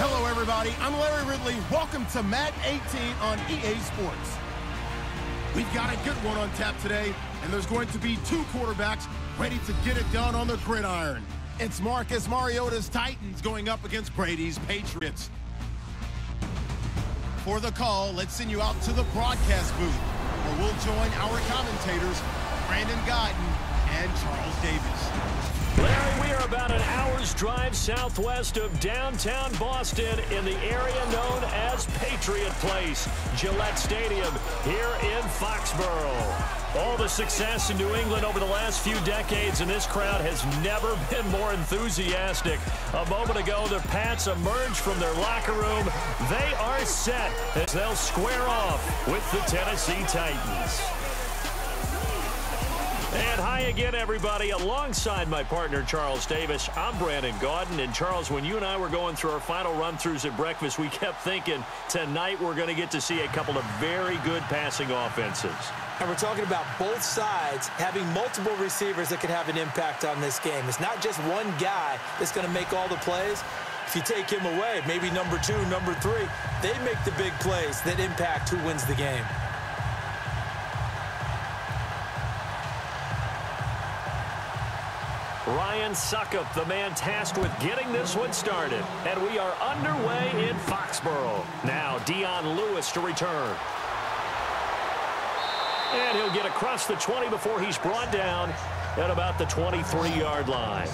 Hello, everybody. I'm Larry Ridley. Welcome to Madden 18 on EA Sports. We've got a good one on tap today, and there's going to be two quarterbacks ready to get it done on the gridiron. It's Marcus Mariota's Titans going up against Brady's Patriots. For the call, let's send you out to the broadcast booth, where we'll join our commentators, Brandon Guyton and Charles Davis. Larry, we are about an hour's drive southwest of downtown Boston in the area known as Patriot Place, Gillette Stadium here in Foxborough. All the success in New England over the last few decades, and this crowd has never been more enthusiastic. A moment ago, the Pats emerged from their locker room. They are set as they'll square off with the Tennessee Titans. And hi again, everybody. Alongside my partner, Charles Davis, I'm Brandon Guyton. And, Charles, when you and I were going through our final run-throughs at breakfast, we kept thinking tonight we're going to get to see a couple of very good passing offenses. And we're talking about both sides having multiple receivers that can have an impact on this game. It's not just one guy that's going to make all the plays. If you take him away, maybe number 2, number 3, they make the big plays that impact who wins the game. Ryan Suckup, the man tasked with getting this one started. And we are underway in Foxborough. Now, Dion Lewis to return. And he'll get across the 20 before he's brought down at about the 23-yard line.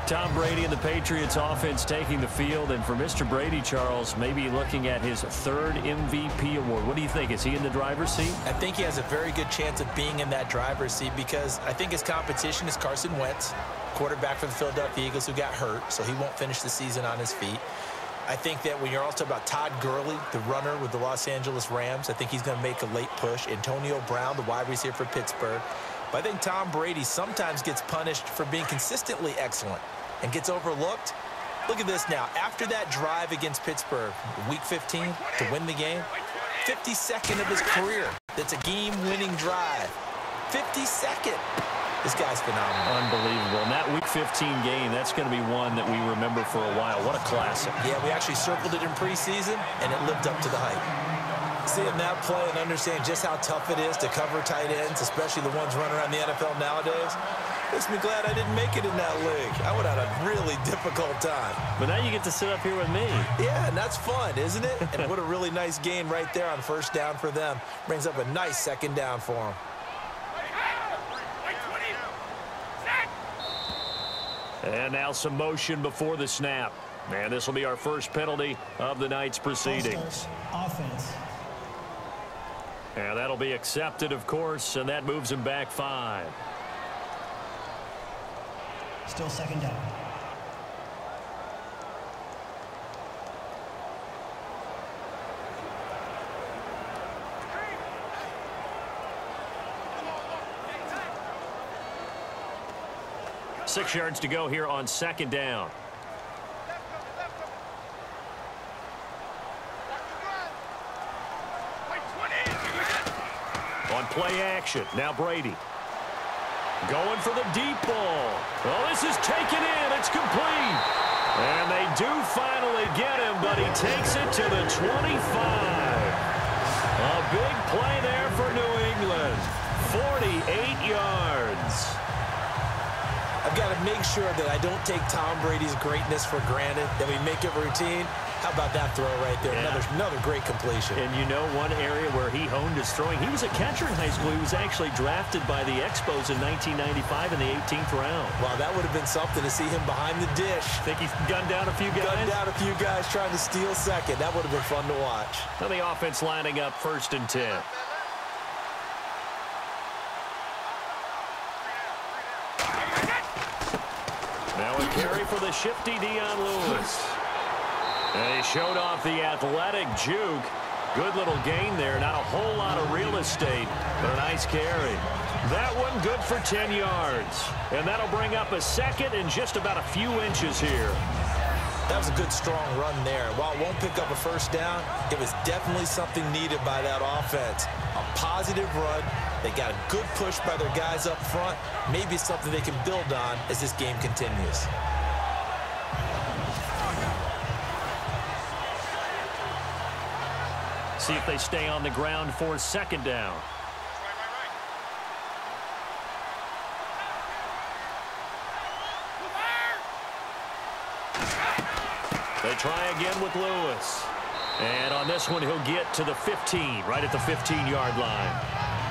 Tom Brady and the Patriots offense taking the field. And for Mr. Brady, Charles, maybe looking at his 3rd MVP award. What do you think? Is he in the driver's seat? I think he has a very good chance of being in that driver's seat because I think his competition is Carson Wentz, quarterback for the Philadelphia Eagles, who got hurt, so he won't finish the season on his feet. I think that when you're also about Todd Gurley, the runner with the Los Angeles Rams, I think he's going to make a late push. Antonio Brown, the wide receiver for Pittsburgh. But I think Tom Brady sometimes gets punished for being consistently excellent and gets overlooked. Look at this now. After that drive against Pittsburgh, Week 15, to win the game, 52nd of his career. That's a game-winning drive. 52nd. This guy's phenomenal. Unbelievable. And that Week 15 game, that's going to be one that we remember for a while. What a classic. Yeah, we actually circled it in preseason, and it lived up to the hype. Seeing that play and understand just how tough it is to cover tight ends, especially the ones running around the NFL nowadays, makes me glad I didn't make it in that league. I would have had a really difficult time. But now you get to sit up here with me. Yeah, and that's fun, isn't it? And what a really nice gain right there on first down for them. Brings up a nice second down for them. And now some motion before the snap. And this will be our first penalty of the night's proceedings. Offense. And that'll be accepted, of course, and that moves him back 5. Still second down. Six yards to go here on second down. On play action, now Brady. Going for the deep ball. Well, this is taken in. It's complete. And they do finally get him, but he takes it to the 25. A big play there for New England. 48 yards. I've got to make sure that I don't take Tom Brady's greatness for granted, that we make it routine. How about that throw right there? Yeah. Another great completion. And you know one area where he honed his throwing, he was a catcher in high school. He was actually drafted by the Expos in 1995 in the 18th round. Wow, that would have been something to see him behind the dish. Think he's gunned down a few guys? Gunned down a few guys trying to steal second. That would have been fun to watch. Now the offense lining up 1st and 10. Now a carry for the shifty Dion Lewis. And he showed off the athletic juke. Good little gain there. Not a whole lot of real estate, but a nice carry. That one good for 10 yards. And that'll bring up a second and just about a few inches here. That was a good, strong run there. While it won't pick up a first down, it was definitely something needed by that offense. A positive run. They got a good push by their guys up front. Maybe something they can build on as this game continues. see if they stay on the ground for second down. They try again with Lewis. And on this one, he'll get to the 15, right at the 15-yard line.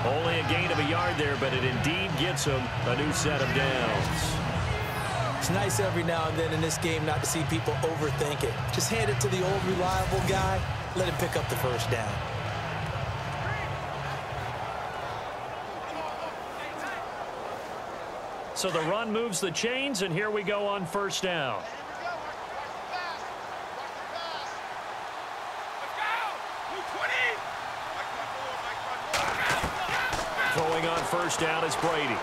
Only a gain of a yard there, but it indeed gets him a new set of downs. It's nice every now and then in this game not to see people overthink it. Just hand it to the old reliable guy, let him pick up the first down. So the run moves the chains, and here we go on first down. Throwing on first down is Brady.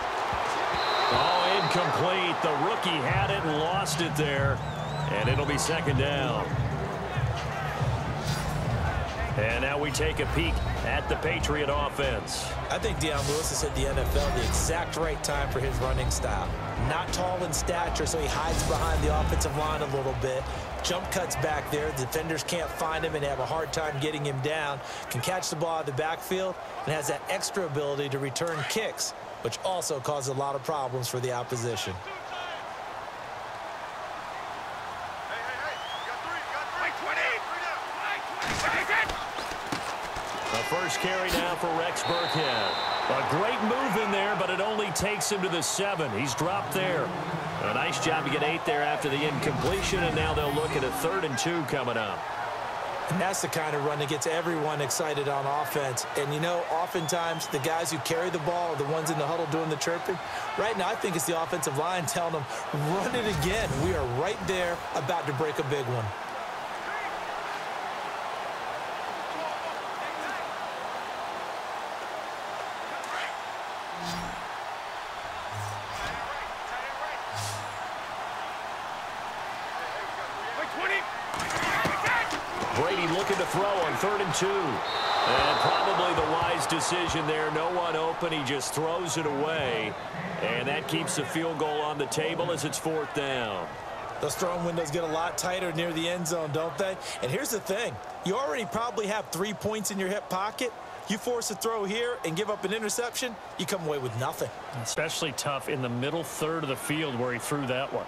Oh, incomplete. The rookie had it and lost it there. And it'll be second down. And now we take a peek at the Patriot offense. I think Daminous has hit the NFL the exact right time for his running style. Not tall in stature, so he hides behind the offensive line a little bit. Jump cuts back there. The defenders can't find him and have a hard time getting him down. Can catch the ball out of the backfield and has that extra ability to return kicks, which also causes a lot of problems for the opposition. The first carry now for Rex Burkhead. A great move in there, but it only takes him to the 7. He's dropped there. A nice job to get 8 there after the incompletion, and now they'll look at a 3rd and 2 coming up. And that's the kind of run that gets everyone excited on offense. And, you know, oftentimes the guys who carry the ball are the ones in the huddle doing the chirping. Right now, I think it's the offensive line telling them, run it again. We are right there about to break a big one. Brady looking to throw on 3rd and 2. And probably the wise decision there. No one open. He just throws it away. And that keeps the field goal on the table as it's 4th down. Those throwing windows get a lot tighter near the end zone, don't they? And here's the thing. You already probably have 3 points in your hip pocket. You force a throw here and give up an interception, you come away with nothing. Especially tough in the middle 3rd of the field where he threw that one.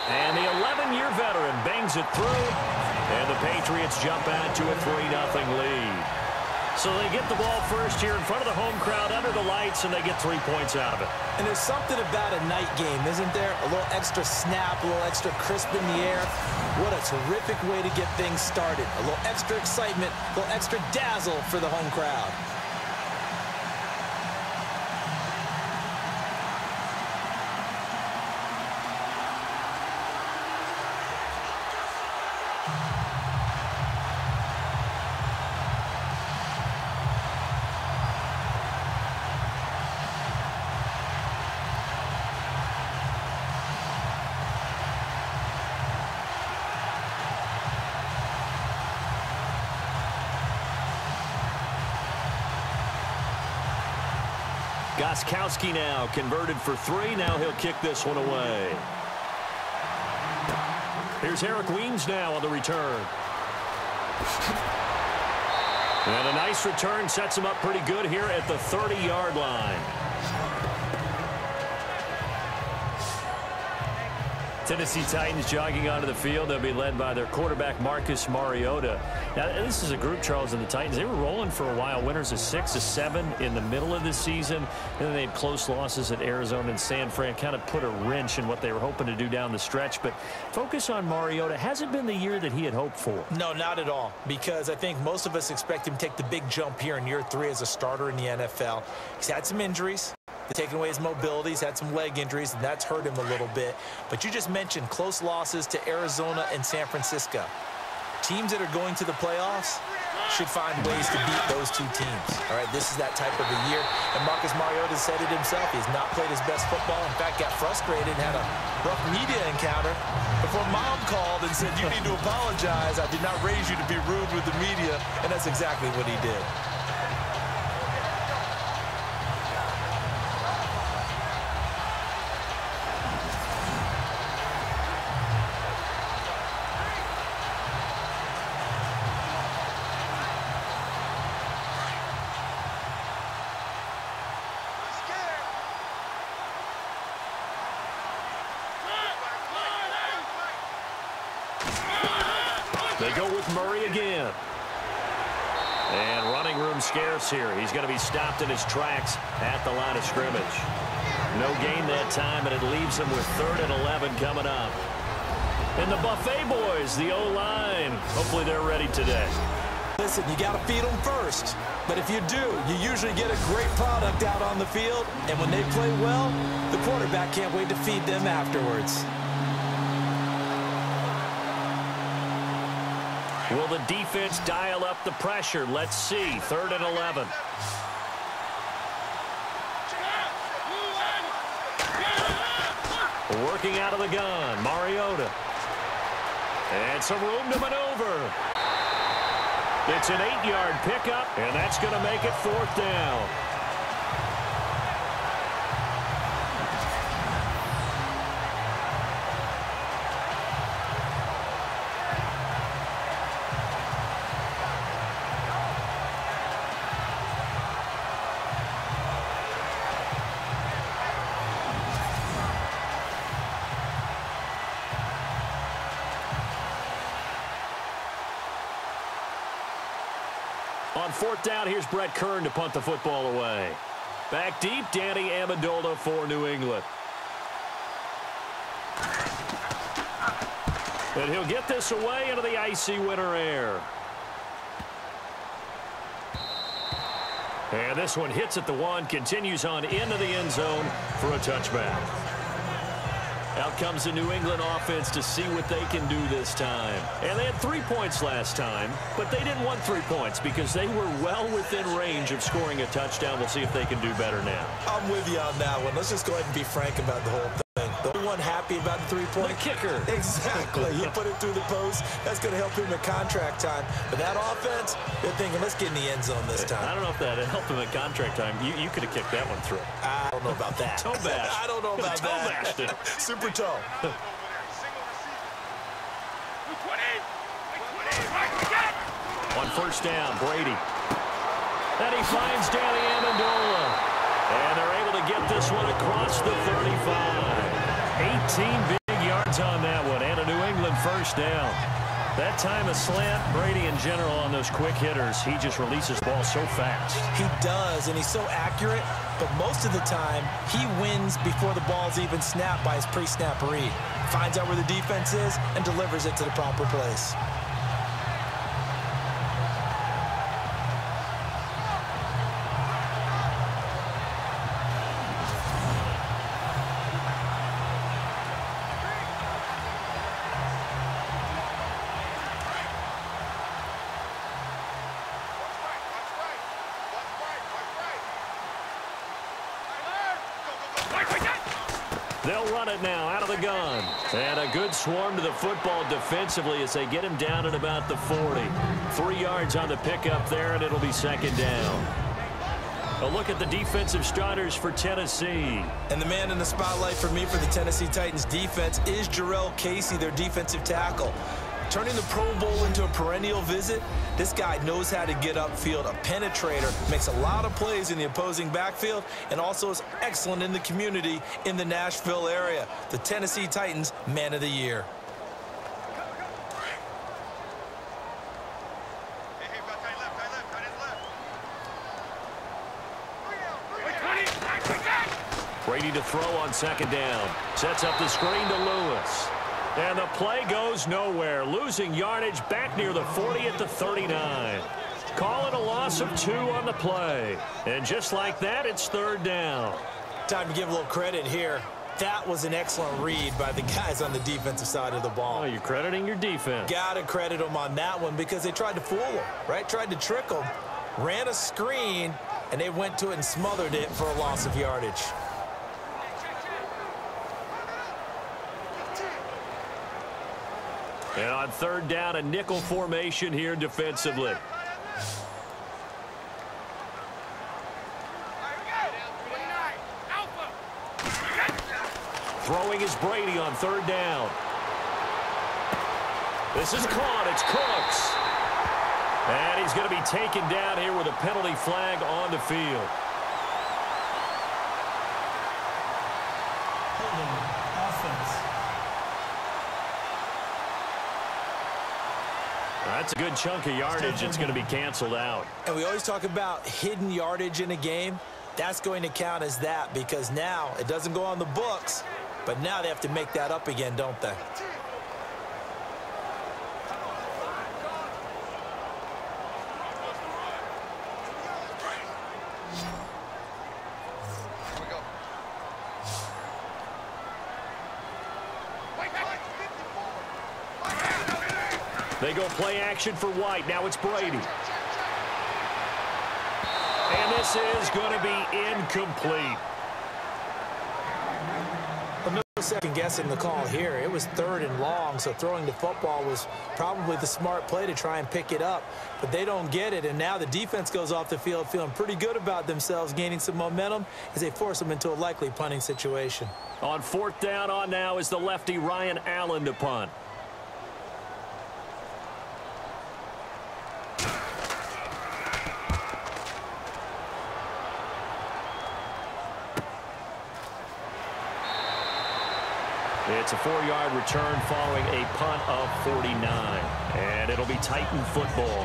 And the 11-year veteran bangs it through, and the Patriots jump out to a 3-0 lead. So they get the ball first here in front of the home crowd under the lights, and they get 3 points out of it. And there's something about a night game, isn't there? A little extra snap, a little extra crisp in the air. What a terrific way to get things started. A little extra excitement, a little extra dazzle for the home crowd. Gostkowski now converted for 3. Now he'll kick this one away. Here's Eric Weems now on the return. And a nice return sets him up pretty good here at the 30-yard line. Tennessee Titans jogging onto the field. They'll be led by their quarterback, Marcus Mariota. Now, this is a group, Charles, and the Titans. They were rolling for a while. Winners of 6 of 7 in the middle of the season. And then they had close losses at Arizona and San Fran. Kind of put a wrench in what they were hoping to do down the stretch. But focus on Mariota. Hasn't been the year that he had hoped for. No, not at all. Because I think most of us expect him to take the big jump here in year 3 as a starter in the NFL. He's had some injuries. They're taking away his mobility. He's had some leg injuries, and that's hurt him a little bit. But you just mentioned close losses to Arizona and San Francisco. Teams that are going to the playoffs should find ways to beat those 2 teams. All right, this is that type of a year. And Marcus Mariota said it himself. He's not played his best football. In fact, got frustrated and had a rough media encounter before Mom called and said, you need to apologize. I did not raise you to be rude with the media. And that's exactly what he did. They go with Murray again. And running room scarce here. He's going to be stopped in his tracks at the line of scrimmage. No gain that time, and it leaves him with 3rd and 11 coming up. And the Buffet boys, the O-line, hopefully they're ready today. Listen, you got to feed them first. But if you do, you usually get a great product out on the field. And when they play well, the quarterback can't wait to feed them afterwards. Will the defense dial up the pressure? Let's see. 3rd and 11. Working out of the gun, Mariota. And some room to maneuver. It's an 8-yard pickup, and that's going to make it 4th down. On 4th down, here's Brett Kern to punt the football away. Back deep, Danny Amendola for New England. And he'll get this away into the icy winter air. And this one hits at the 1, continues on into the end zone for a touchback. Out comes the New England offense to see what they can do this time. And they had 3 points last time, but they didn't want 3 points because they were well within range of scoring a touchdown. We'll see if they can do better now. I'm with you on that one. Let's just go ahead and be frank about the whole thing. The only one happy about the 3-point. The kicker. Exactly. You put it through the post. That's going to help him at contract time. But that offense, they're thinking, let's get in the end zone this time. I don't know if that helped him at contract time. You could have kicked that one through. I don't know about that. Toe bash. I don't know about that. Bashed it. Super toe. On 1st down, Brady. And he finds Danny Amendola. And they're able to get this one across the 35. 18 big yards on that one, and a New England 1st down. That time a slant, Brady in general on those quick hitters, he just releases the ball so fast. He does, and he's so accurate, but most of the time, he wins before the ball's even snapped by his pre-snap read. Finds out where the defense is and delivers it to the proper place. They'll run it now out of the gun. And a good swarm to the football defensively as they get him down at about the 40. 3 yards on the pickup there, and it'll be 2nd down. A look at the defensive starters for Tennessee. And the man in the spotlight for me for the Tennessee Titans defense is Jarrell Casey, their defensive tackle. Turning the Pro Bowl into a perennial visit, this guy knows how to get upfield, a penetrator, makes a lot of plays in the opposing backfield, and also is excellent in the community in the Nashville area. The Tennessee Titans Man of the Year. Brady to throw on 2nd down. Sets up the screen to Lewis. And the play goes nowhere. Losing yardage back near the 40 at the 39. Call it a loss of 2 on the play. And just like that, it's 3rd down. Time to give a little credit here. That was an excellent read by the guys on the defensive side of the ball. Oh, you're crediting your defense. Got to credit them on that one because they tried to fool them, right? Tried to trick them. Ran a screen, and they went to it and smothered it for a loss of yardage. And on 3rd down, a nickel formation here defensively. Throwing is Brady on 3rd down. This is caught. It's Cooks. And he's going to be taken down here with a penalty flag on the field. Holding, offense. That's a good chunk of yardage. It's going to be canceled out. And we always talk about hidden yardage in a game. That's going to count as that because now it doesn't go on the books, but now they have to make that up again, don't they? They go play action for White. Now it's Brady. And this is going to be incomplete. No second guessing the call here. It was 3rd and long, so throwing the football was probably the smart play to try and pick it up. But they don't get it, and now the defense goes off the field feeling pretty good about themselves, gaining some momentum as they force them into a likely punting situation. On 4th down on now is the lefty Ryan Allen to punt. It's a 4-yard return following a punt of 49. And it'll be Titan football.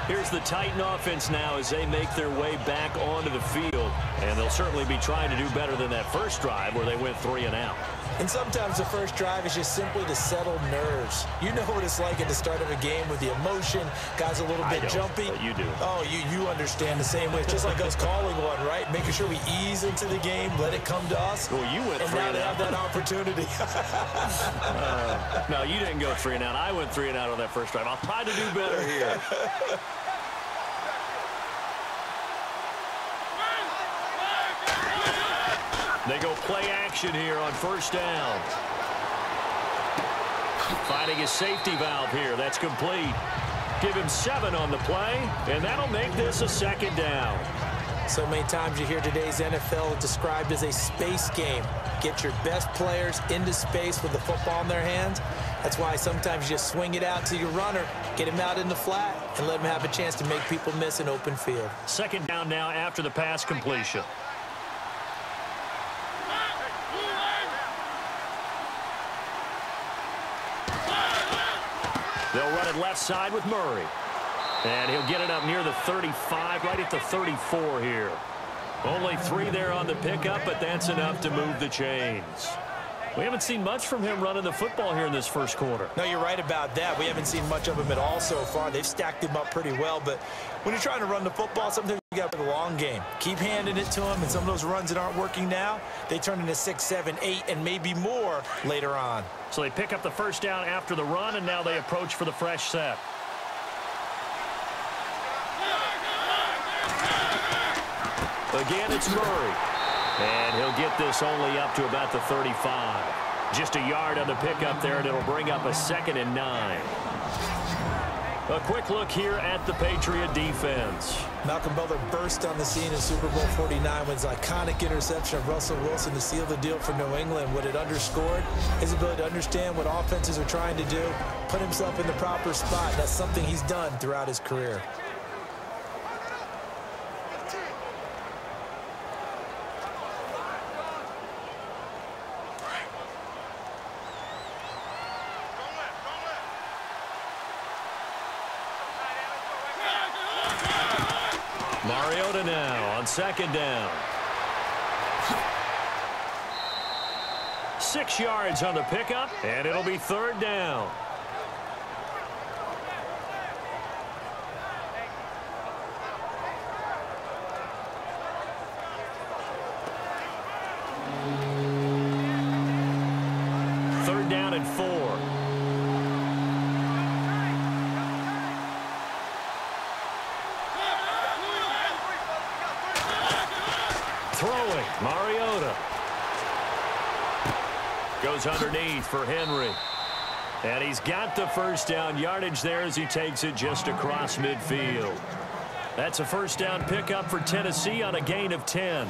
Here's the Titan offense now as they make their way back onto the field. And they'll certainly be trying to do better than that first drive where they went 3 and out. And sometimes the first drive is just simply to settle nerves. You know what it's like at the start of a game with the emotion. Guys a little bit jumpy. But you do. Oh, you understand the same way. It's just like us calling one, right? Making sure we ease into the game, let it come to us. Well, you went 3 and out. And now they have that opportunity. No, you didn't go 3 and out. I went 3 and out on that first drive. I'll try to do better here. They go play action here on 1st down. Finding his safety valve here. That's complete. Give him 7 on the play, and that'll make this a 2nd down. So many times you hear today's NFL described as a space game. Get your best players into space with the football in their hands. That's why sometimes you just swing it out to your runner, get him out in the flat, and let him have a chance to make people miss an open field. 2nd down now after the pass completion. They'll run it left side with Murray. And he'll get it up near the 35, right at the 34 here. Only 3 there on the pickup, but that's enough to move the chains. We haven't seen much from him running the football here in this first quarter. No, you're right about that. We haven't seen much of him at all so far. They've stacked him up pretty well, but when you're trying to run the football, sometimes you got to play the long game. Keep handing it to him, and some of those runs that aren't working now, they turn into 6, 7, 8, and maybe more later on. So they pick up the 1st down after the run, and now they approach for the fresh set. Again, it's Murray. And he'll get this only up to about the 35. Just a yard on the pickup there, and it'll bring up a 2nd and 9. A quick look here at the Patriot defense. Malcolm Butler burst on the scene in Super Bowl 49 with his iconic interception of Russell Wilson to seal the deal for New England. What it underscored, his ability to understand what offenses are trying to do, put himself in the proper spot. That's something he's done throughout his career. Mariota now on 2nd down. 6 yards on the pickup, and it'll be 3rd down. Third down and 4. Throwing, Mariota. Goes underneath for Henry. And he's got the 1st down yardage there as he takes it just across midfield. That's a 1st down pickup for Tennessee on a gain of 10.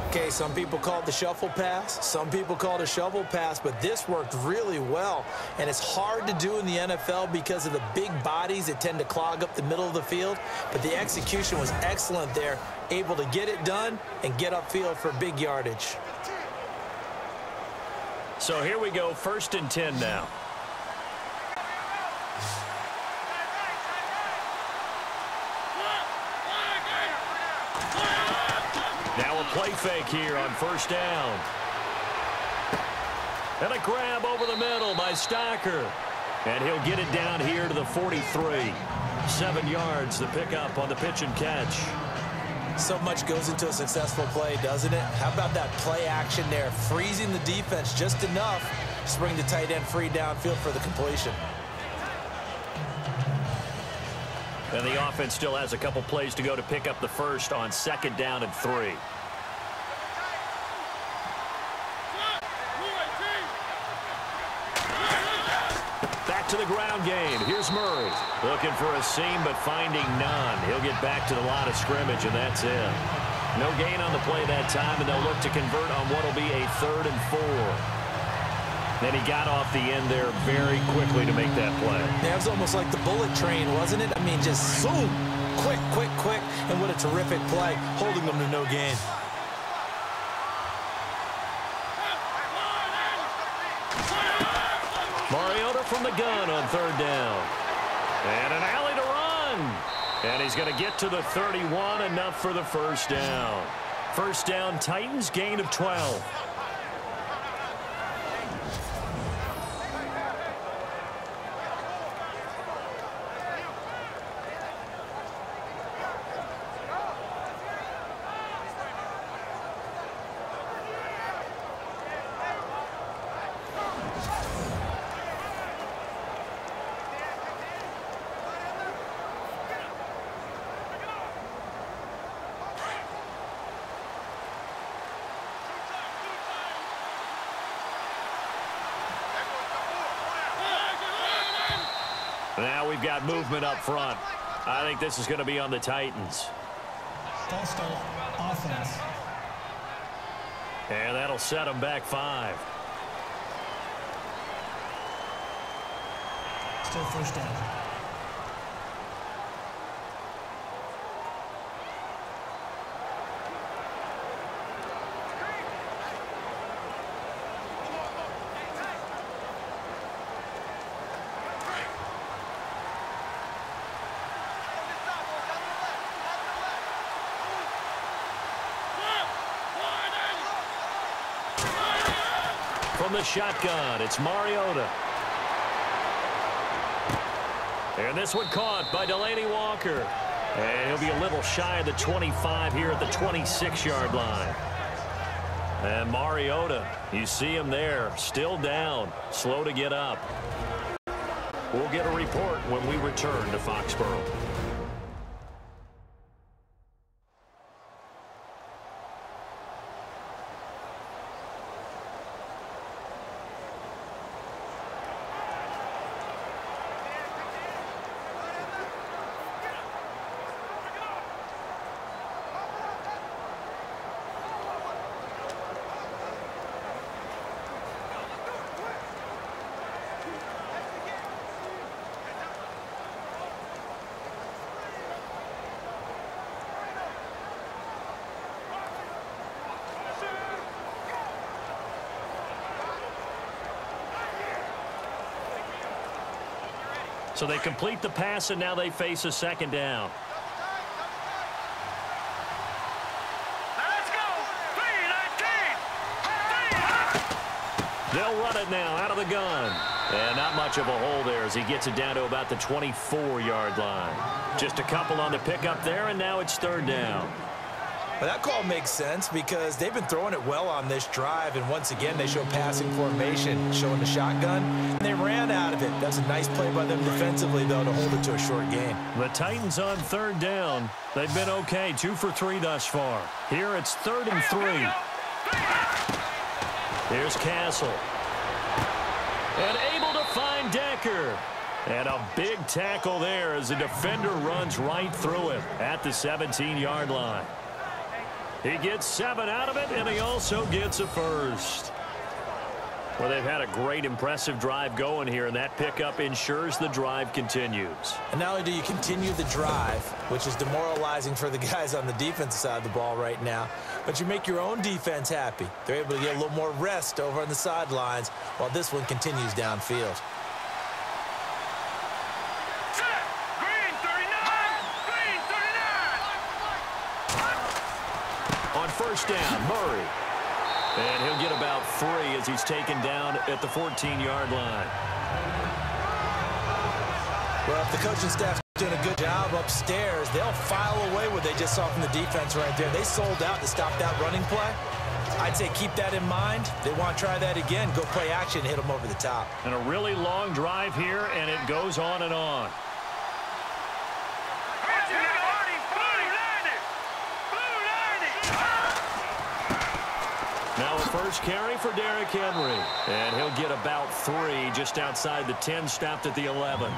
Okay, some people call it the shuffle pass. Some people call it a shovel pass, but this worked really well. And it's hard to do in the NFL because of the big bodies that tend to clog up the middle of the field. But the execution was excellent there, able to get it done and get upfield for big yardage. So here we go, 1st and 10 now. play fake here on first down. And a grab over the middle by Stocker. And he'll get it down here to the 43. 7 yards to pick up on the pitch and catch. So much goes into a successful play, doesn't it? How about that play action there? Freezing the defense just enough to bring the tight end free downfield for the completion. And the offense still has a couple plays to go to pick up the first on 2nd down and 3. Back to the ground game. Here's Murray. Looking for a seam, but finding none. He'll get back to the line of scrimmage, and that's it. No gain on the play that time, and they'll look to convert on what will be a 3rd and 4. Then he got off the end there very quickly to make that play. That was almost like the bullet train, wasn't it? I mean, just zoom. Quick, quick, quick. And what a terrific play, holding them to no gain. Mariota from the gun on 3rd down. And an alley to run. And he's going to get to the 31, enough for the first down. First down, Titans, gain of 12. Now we've got movement up front. I think this is going to be on the Titans. False start, offense. And that'll set them back 5. Still first down. From the shotgun, it's Mariota. And this one caught by Delaney Walker. And he'll be a little shy of the 25 here at the 26-yard line. And Mariota, you see him there, still down, slow to get up. We'll get a report when we return to Foxborough. So they complete the pass, and now they face a 2nd down. Let's go! 3-19! They'll run it now out of the gun. And not much of a hole there as he gets it down to about the 24-yard line. Just a couple on the pickup there, and now it's 3rd down. Well, that call makes sense because they've been throwing it well on this drive, and once again they show passing formation, showing the shotgun, and they ran out of it. That's a nice play by them defensively, though, to hold it to a short gain. The Titans on 3rd down. They've been okay, 2 for 3 thus far. Here it's 3rd and 3. Here's Castle. And able to find Decker. And a big tackle there as the defender runs right through him at the 17-yard line. He gets 7 out of it, and he also gets a first. Well, they've had a great, impressive drive going here, and that pickup ensures the drive continues. And not only do you continue the drive, which is demoralizing for the guys on the defensive side of the ball right now, but you make your own defense happy. They're able to get a little more rest over on the sidelines while this one continues downfield. On first down, Murray. And he'll get about 3 as he's taken down at the 14-yard line. Well, if the coaching staff's doing a good job upstairs, they'll file away what they just saw from the defense right there. They sold out to stop that running play. I'd say keep that in mind. They want to try that again. Go play action, hit them over the top. And a really long drive here, and it goes on and on. Now a first carry for Derrick Henry. And he'll get about 3 just outside the 10, stopped at the 11.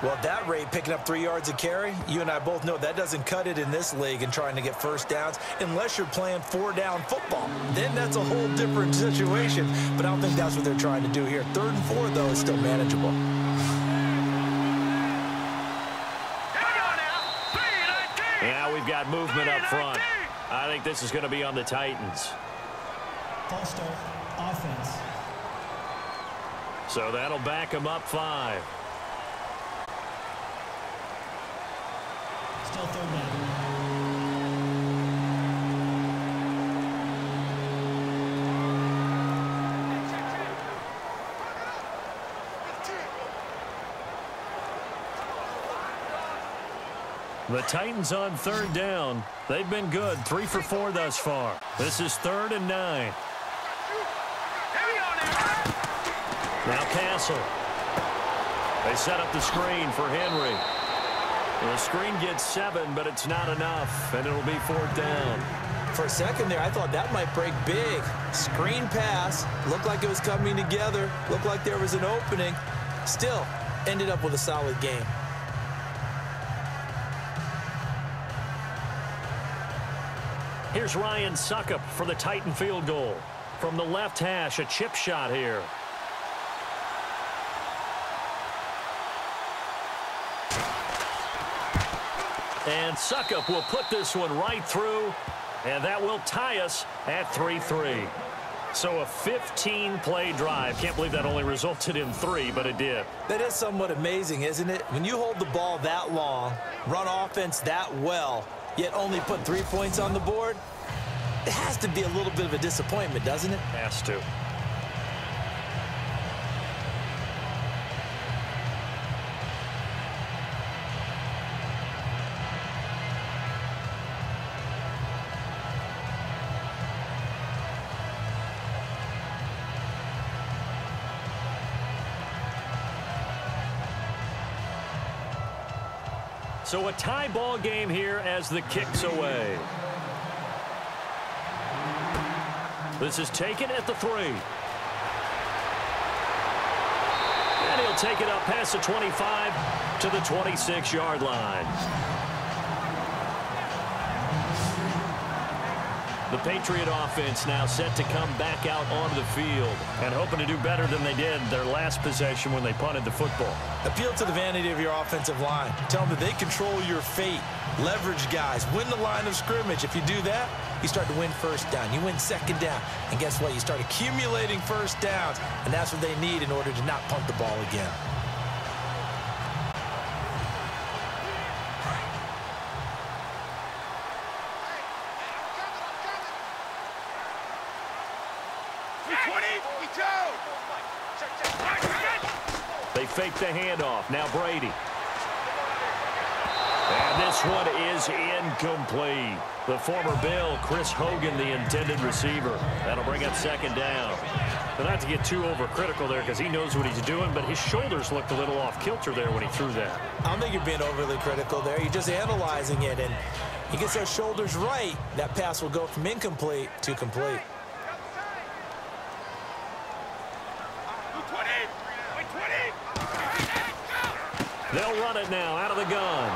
Well, at that rate, picking up 3 yards a carry, you and I both know that doesn't cut it in this league and trying to get first downs unless you're playing 4-down football. Then that's a whole different situation, but I don't think that's what they're trying to do here. 3rd and 4, though, is still manageable. Now we've got movement up front. I think this is going to be on the Titans. False start, offense. So that'll back them up 5. Still 3rd down. The Titans on 3rd down. They've been good, 3 for 4 thus far. This is 3rd and 9. Now Castle. They set up the screen for Henry. The screen gets 7, but it's not enough, and it'll be 4th down. For a second there, I thought that might break big. Screen pass. Looked like it was coming together. Looked like there was an opening. Still, ended up with a solid game. Here's Ryan Suckup for the Titan field goal. From the left hash, a chip shot here. And Suckup will put this one right through, and that will tie us at 3-3. So a 15-play drive. Can't believe that only resulted in 3, but it did. That is somewhat amazing, isn't it? When you hold the ball that long, run offense that well, yet only put 3 points on the board, it has to be a little bit of a disappointment, doesn't it? Has to. So a tie ball game here as the kick's away. This is taken at the 3. And he'll take it up past the 25 to the 26-yard line. The Patriot offense now set to come back out onto the field and hoping to do better than they did their last possession when they punted the football. Appeal to the vanity of your offensive line. Tell them that they control your fate. Leverage guys. Win the line of scrimmage. If you do that, you start to win first down. You win second down. And guess what? You start accumulating first downs. And that's what they need in order to not punt the ball again. They fake the handoff. Now Brady. And this one is incomplete. The former Bill, Chris Hogan, the intended receiver. That'll bring up 2nd down. But not to get too overcritical there because he knows what he's doing, but his shoulders looked a little off kilter there when he threw that. I don't think you're being overly critical there. You're just analyzing it, and he gets those shoulders right. That pass will go from incomplete to complete. They'll run it now out of the gun.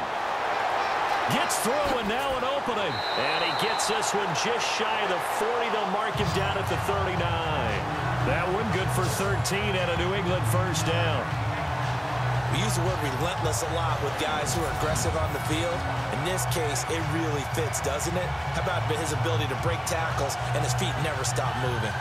Gets through and now an opening. And he gets this one just shy of the 40. They'll mark him down at the 39. That one good for 13 and a New England first down. We use the word relentless a lot with guys who are aggressive on the field. In this case, it really fits, doesn't it? How about his ability to break tackles and his feet never stop moving?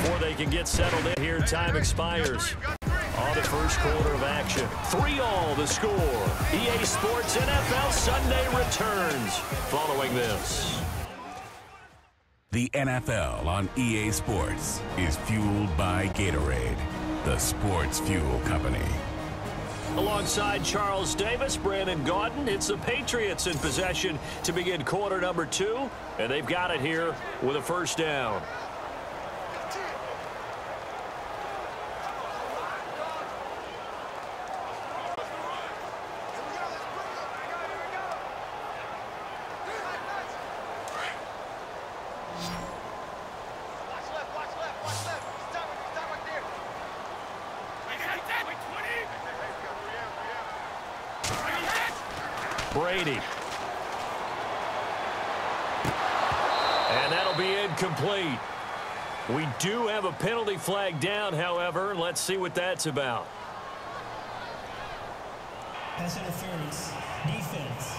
before they can get settled in here. Time expires on the first quarter of action. 3-all the score. EA Sports NFL Sunday returns following this. The NFL on EA Sports is fueled by Gatorade, the sports fuel company. Alongside Charles Davis, Brandon Gaudin, it's the Patriots in possession to begin quarter number 2, and they've got it here with a first down. Brady. And that'll be incomplete. We do have a penalty flag down, however. Let's see what that's about. Pass interference. Defense.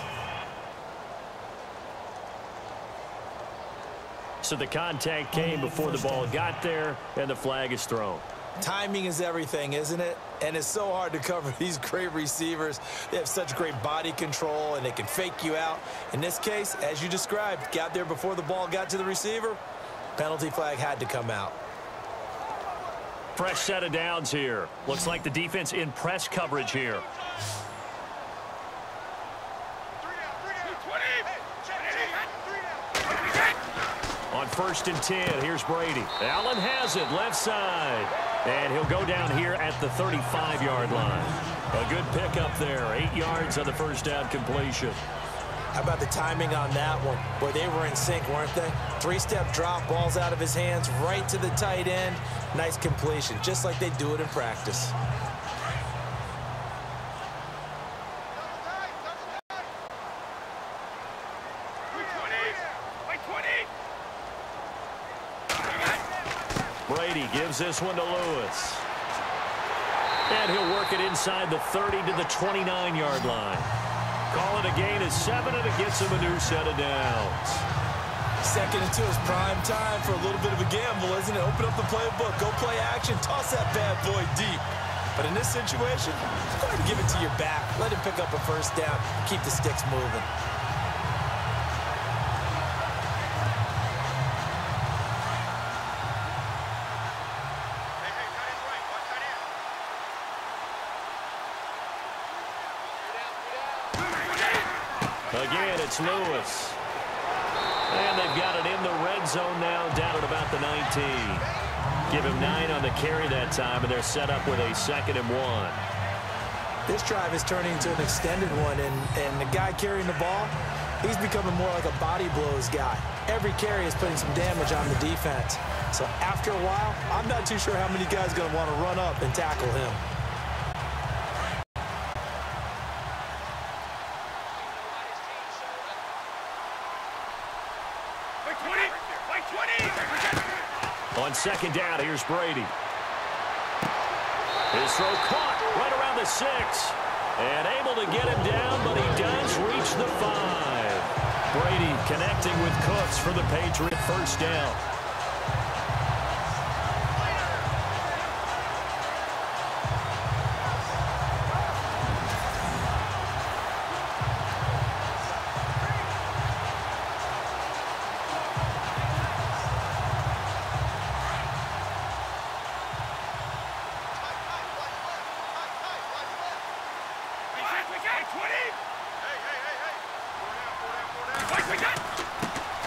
So the contact came before the ball got there, and the flag is thrown. Timing is everything, isn't it? And it's so hard to cover these great receivers. They have such great body control, and they can fake you out. In this case, as you described, got there before the ball got to the receiver. Penalty flag had to come out. Fresh set of downs here. Looks like the defense in press coverage here. On 1st and 10, here's Brady. Allen has it, left side. And he'll go down here at the 35-yard line. A good pickup there, 8 yards on the first down completion. How about the timing on that one? Boy, they were in sync, weren't they? 3-step drop, balls out of his hands, right to the tight end. Nice completion, just like they do it in practice. Brady gives this one to Lewis. And he'll work it inside the 30 to the 29-yard line. Call it a gain of 7, and it gets him a new set of downs. 2nd and 2 is prime time for a little bit of a gamble, isn't it? Open up the playbook, go play action, toss that bad boy deep. But in this situation, go ahead and give it to your back. Let him pick up a first down, keep the sticks moving. Again, it's Lewis. And they've got it in the red zone now, down at about the 19. Give him 9 on the carry that time, and they're set up with a 2nd and 1. This drive is turning into an extended one, and the guy carrying the ball, he's becoming more like a body blows guy. Every carry is putting some damage on the defense. So after a while, I'm not too sure how many guys are going to want to run up and tackle him. On 2nd down, here's Brady. His throw caught right around the 6. And able to get him down, but he does reach the 5. Brady connecting with Cooks for the Patriot first down.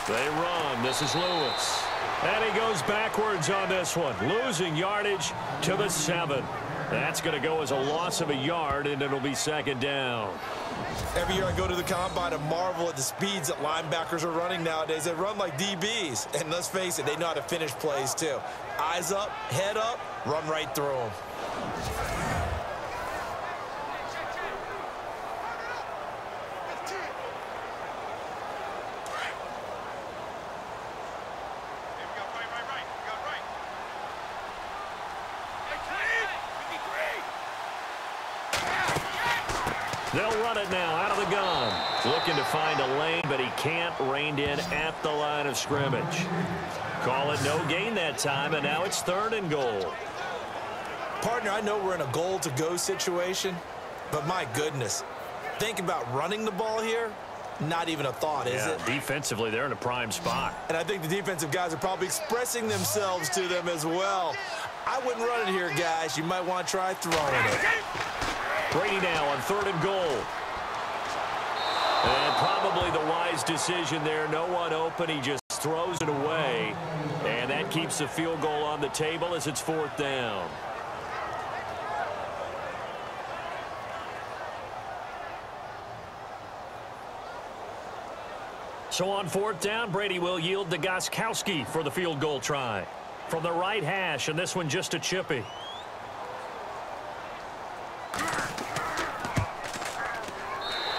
They run. This is Lewis. And he goes backwards on this one, losing yardage to the 7. That's going to go as a loss of a yard, and it'll be 2nd down. Every year I go to the combine and marvel at the speeds that linebackers are running nowadays. They run like DBs. And let's face it, they know how to finish plays too. Eyes up, head up, run right through them. They'll run it now out of the gun. Looking to find a lane, but he can't. Reined in at the line of scrimmage. Call it no gain that time, and now it's 3rd and goal. Partner, I know we're in a goal-to-go situation, but my goodness, think about running the ball here. Not even a thought, is it? Defensively, they're in a prime spot. And I think the defensive guys are probably expressing themselves to them as well. I wouldn't run it here, guys. You might want to try throwing it. Brady now on 3rd and goal. And probably the wise decision there. No one open. He just throws it away. And that keeps the field goal on the table as it's 4th down. So on 4th down, Brady will yield to Gostkowski for the field goal try. From the right hash, and this one just a chippy.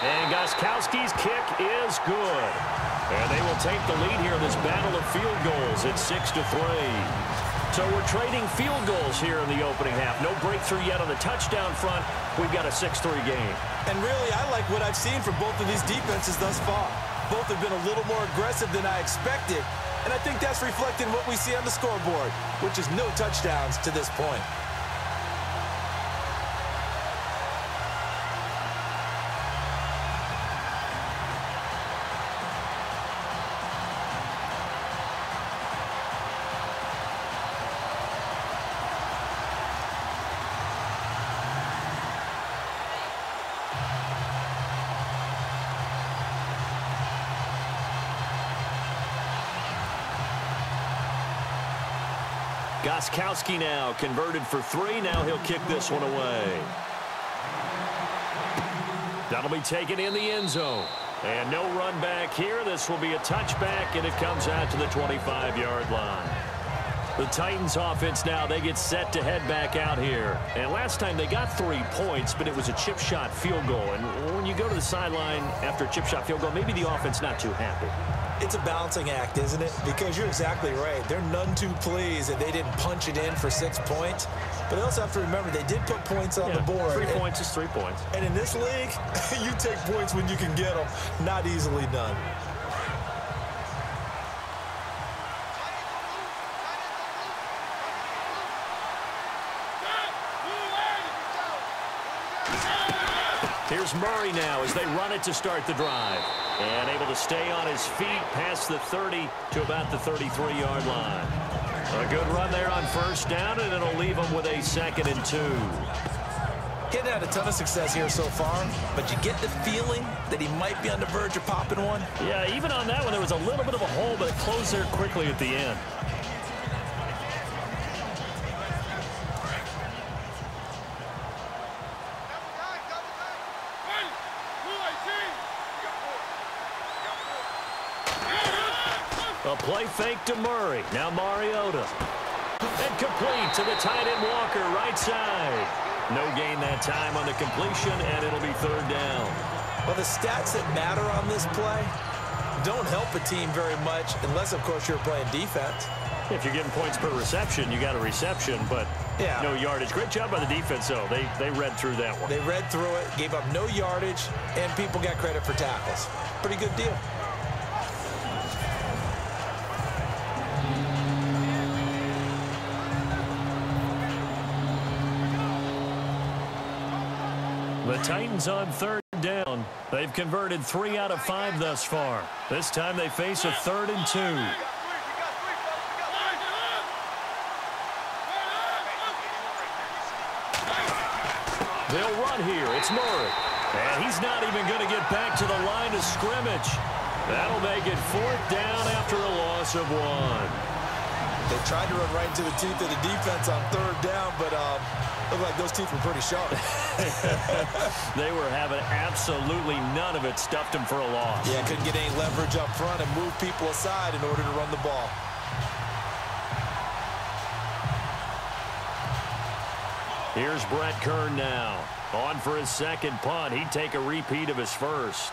And Gostkowski's kick is good. And they will take the lead here in this battle of field goals at 6-3. So we're trading field goals here in the opening half. No breakthrough yet on the touchdown front. We've got a 6-3 game. And really, I like what I've seen from both of these defenses thus far. Both have been a little more aggressive than I expected. And I think that's reflected in what we see on the scoreboard, which is no touchdowns to this point. Gostkowski now converted for 3. Now he'll kick this one away. That'll be taken in the end zone. And no run back here. This will be a touchback, and it comes out to the 25-yard line. The Titans offense now, they get set to head back out here. And last time they got 3 points, but it was a chip shot field goal. And when you go to the sideline after a chip shot field goal, maybe the offense not too happy. It's a balancing act, isn't it? Because you're exactly right. They're none too pleased that they didn't punch it in for 6 points. But they also have to remember they did put points on the board. 3 points is 3 points. And in this league, you take points when you can get them. Not easily done. Here's Murray now as they run it to start the drive. And able to stay on his feet past the 30 to about the 33-yard line. A good run there on 1st down, and it'll leave him with a 2nd and 2. Getting had a ton of success here so far, but you get the feeling that he might be on the verge of popping one. Yeah, even on that one, there was a little bit of a hole, but it closed there quickly at the end. A play fake to Murray. Now Mariota. And complete to the tight end Walker, right side. No gain that time on the completion, and it'll be 3rd down. Well, the stats that matter on this play don't help a team very much unless, of course, you're playing defense. If you're getting points per reception, you got a reception, but no yardage. Great job by the defense, though. They read through that one. They read through it, gave up no yardage, and people got credit for tackles. Pretty good deal. The Titans on 3rd down. They've converted 3 out of 5 thus far. This time they face a 3rd and 2. They'll run here. It's Murray. And he's not even going to get back to the line of scrimmage. That'll make it 4th down after a loss of 1. They tried to run right into the teeth of the defense on 3rd down, but looked like those teeth were pretty sharp. They were having absolutely none of it. Stuffed them for a loss. Yeah, couldn't get any leverage up front and move people aside in order to run the ball. Here's Brett Kern now. On for his 2nd punt. He'd take a repeat of his 1st.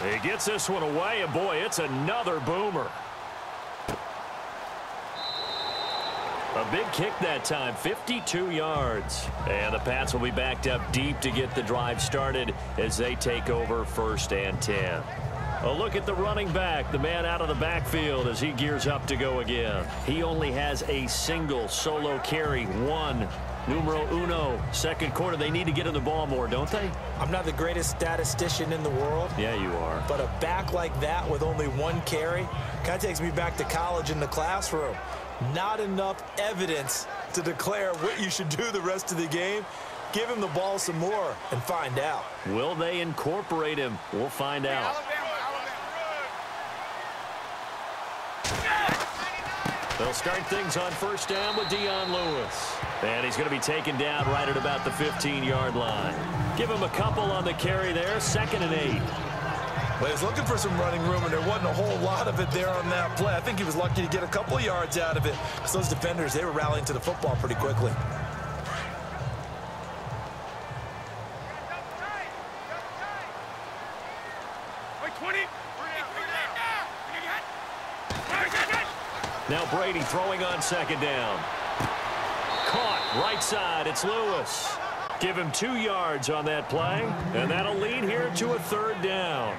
He gets this one away, and boy, it's another boomer. A big kick that time, 52 yards. And the Pats will be backed up deep to get the drive started as they take over 1st and 10. A look at the running back, the man out of the backfield as he gears up to go again. He only has a single solo carry, one. Numero uno, 2nd quarter. They need to get him the ball more, don't they? I'm not the greatest statistician in the world. Yeah, you are. But a back like that with only 1 carry kind of takes me back to college in the classroom. Not enough evidence to declare what you should do the rest of the game. Give him the ball some more and find out. Will they incorporate him? We'll find out. They'll start things on 1st down with Dion Lewis. And he's going to be taken down right at about the 15-yard line. Give him a couple on the carry there, 2nd and 8. Well, he was looking for some running room, and there wasn't a whole lot of it there on that play. I think he was lucky to get a couple of yards out of it, because those defenders, they were rallying to the football pretty quickly. Now Brady throwing on 2nd down. Caught right side. It's Lewis. Give him 2 yards on that play, and that'll lead here to a 3rd down.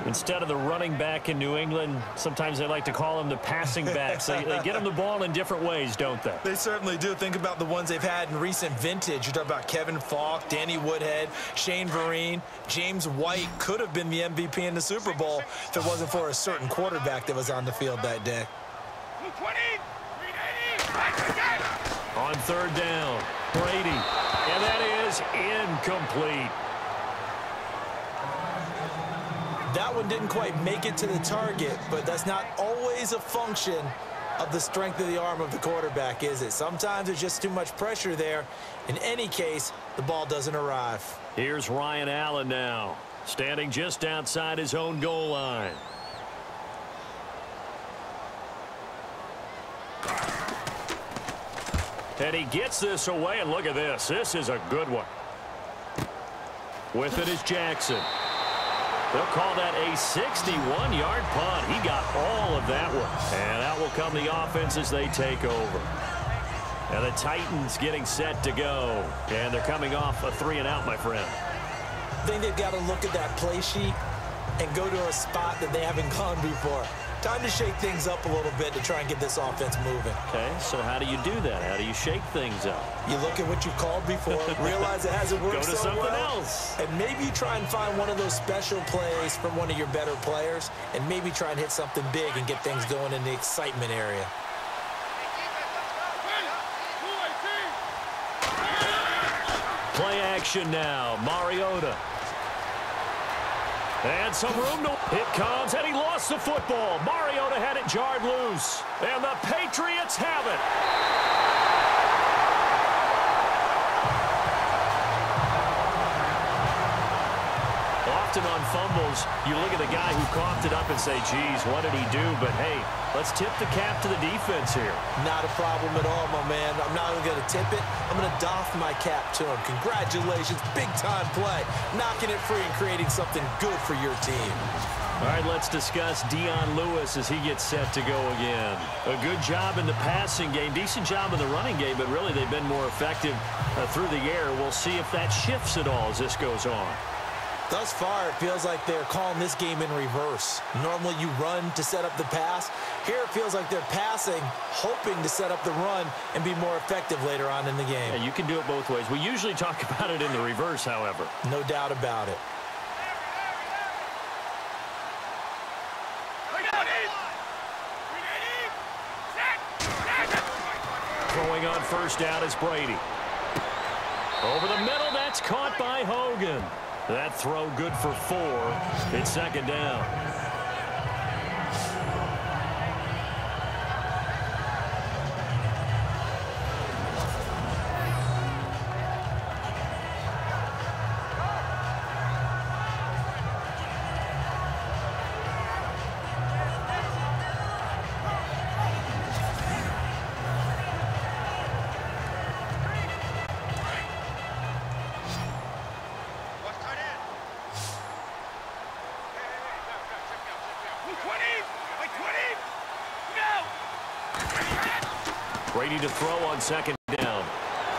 Instead of the running back in New England, sometimes they like to call them the passing backs. They get them the ball in different ways, don't they? They certainly do. Think about the ones they've had in recent vintage. You talk about Kevin Falk, Danny Woodhead, Shane Vereen, James White could have been the MVP in the Super Bowl if it wasn't for a certain quarterback that was on the field that day. On 3rd down, Brady, and that is incomplete. That one didn't quite make it to the target, but that's not always a function of the strength of the arm of the quarterback, is it? Sometimes there's just too much pressure there. In any case, the ball doesn't arrive. Here's Ryan Allen now, standing just outside his own goal line. And he gets this away, and look at this. This is a good one. With it is Jackson. They'll call that a 61-yard punt. He got all of that one. And out will come the offense as they take over. And the Titans getting set to go. And they're coming off a 3-and-out, my friend. I think they've got to look at that play sheet and go to a spot that they haven't gone before. Time to shake things up a little bit to try and get this offense moving. Okay, so how do you do that? How do you shake things up? You look at what you've called before, realize it hasn't worked so well. Go to something else. And maybe you try and find one of those special plays from one of your better players, and maybe try and hit something big and get things going in the excitement area. Play action now, Mariota. And some room to... It comes, and he lost the football. Mariota had it jarred loose. And the Patriots have it. Often on fumbles, you look at the guy who coughed it up and say, geez, what did he do? But, hey, let's tip the cap to the defense here. Not a problem at all, my man. I'm not even going to tip it. I'm going to doff my cap to him. Congratulations, big-time play. Knocking it free and creating something good for your team. All right, let's discuss Dion Lewis as he gets set to go again. A good job in the passing game, decent job in the running game, but really they've been more effective through the air. We'll see if that shifts at all as this goes on. Thus far, it feels like they're calling this game in reverse. Normally, you run to set up the pass. Here, it feels like they're passing, hoping to set up the run and be more effective later on in the game. Yeah, you can do it both ways. We usually talk about it in the reverse, however. No doubt about it. Throwing on 1st down is Brady. Over the middle, that's caught by Hogan. That throw good for 4. It's 2nd down. Brady to throw on second down.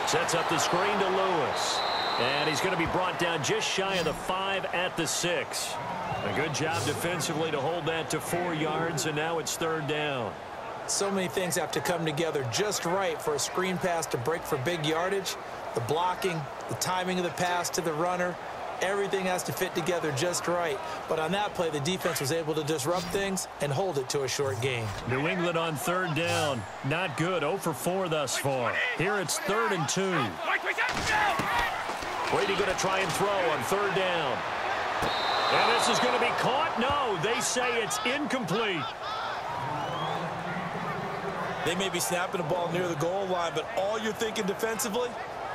Sets up the screen to Lewis. And he's going to be brought down just shy of the 5 at the 6. A good job defensively to hold that to 4 yards, and now it's third down. So many things have to come together just right for a screen pass to break for big yardage. The blocking, the timing of the pass to the runner, everything has to fit together just right. But on that play, the defense was able to disrupt things and hold it to a short gain. New England on third down. Not good. 0 for 4 thus far. Here it's 3rd and 2. Brady going to try and throw on third down. And this is going to be caught. No, they say it's incomplete. They may be snapping the ball near the goal line, but all you're thinking defensively,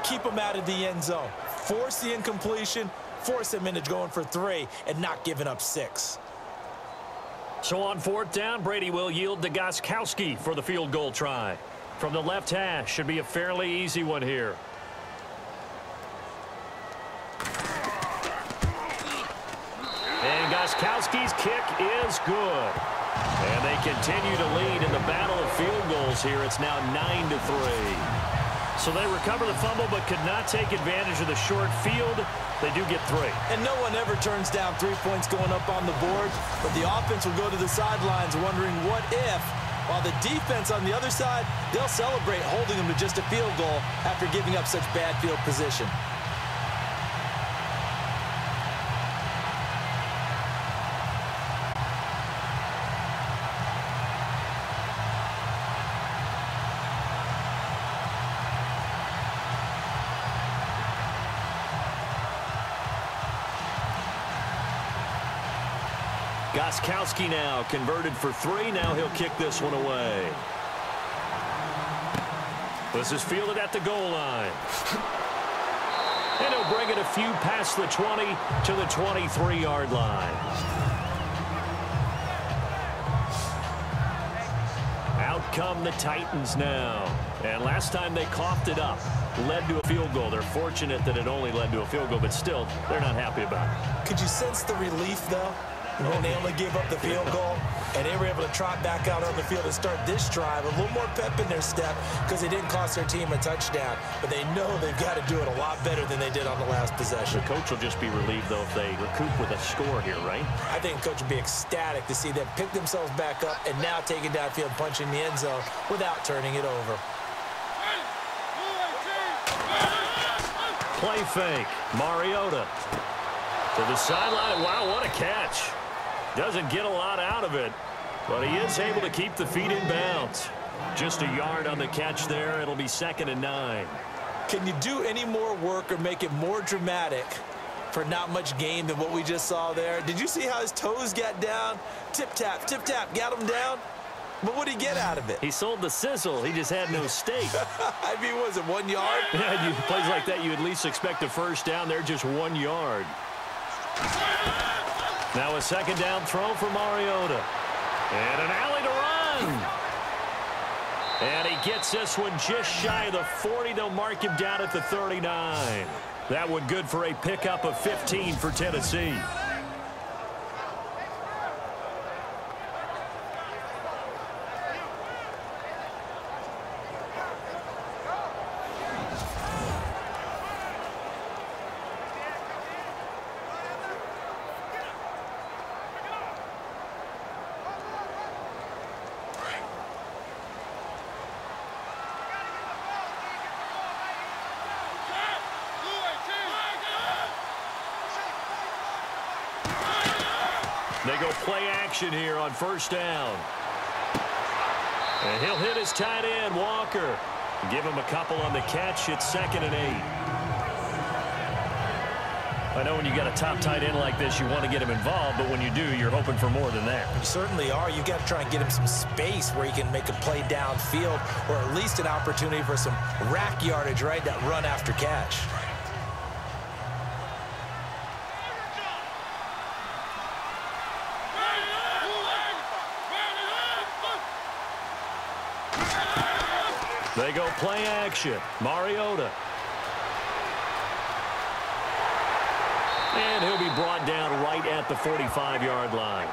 keep them out of the end zone. Force the incompletion, force them into going for 3, and not giving up 6. So on fourth down, Brady will yield to Gostkowski for the field goal try. From the left hash, should be a fairly easy one here. And Gostkowski's kick is good. And they continue to lead in the battle of field goals here. It's now 9-3. So they recover the fumble but could not take advantage of the short field. They do get 3. And no one ever turns down 3 points going up on the board, but the offense will go to the sidelines wondering what if, while the defense on the other side, they'll celebrate holding them to just a field goal after giving up such bad field position. Gostkowski now converted for 3. Now he'll kick this one away. This is fielded at the goal line. And he'll bring it a few past the 20 to the 23-yard line. Out come the Titans now. And last time they coughed it up, led to a field goal. They're fortunate that it only led to a field goal, but still, they're not happy about it. Could you sense the relief, though? When they only gave up the field goal, and they were able to trot back out on the field and start this drive, a little more pep in their step because they didn't cost their team a touchdown. But they know they've got to do it a lot better than they did on the last possession. The coach will just be relieved, though, if they recoup with a score here, right? I think the coach will be ecstatic to see them pick themselves back up and now take it downfield, punching the end zone without turning it over. Play fake. Mariota to the sideline. Wow, what a catch. Doesn't get a lot out of it, but he is able to keep the feet in bounds. Just a yard on the catch there. It'll be 2nd and 9. Can you do any more work or make it more dramatic for not much gain than what we just saw there? Did you see how his toes got down? Tip-tap, got him down. But what did he get out of it? He sold the sizzle. He just had no steak. I mean, was it 1 yard? Yeah, plays like that, you at least expect a first down. They're just 1 yard. Now a second down throw for Mariota. And an alley to run. And he gets this one just shy of the 40. They'll mark him down at the 39. That one good for a pickup of 15 for Tennessee. They go play action here on first down. And he'll hit his tight end, Walker. Give him a couple on the catch. It's 2nd and 8. I know when you got a top tight end like this, you want to get him involved, but when you do, you're hoping for more than that. You certainly are. You've got to try and get him some space where he can make a play downfield, or at least an opportunity for some rack yardage, right? That run after catch. They go play action. Mariota. And he'll be brought down right at the 45-yard line.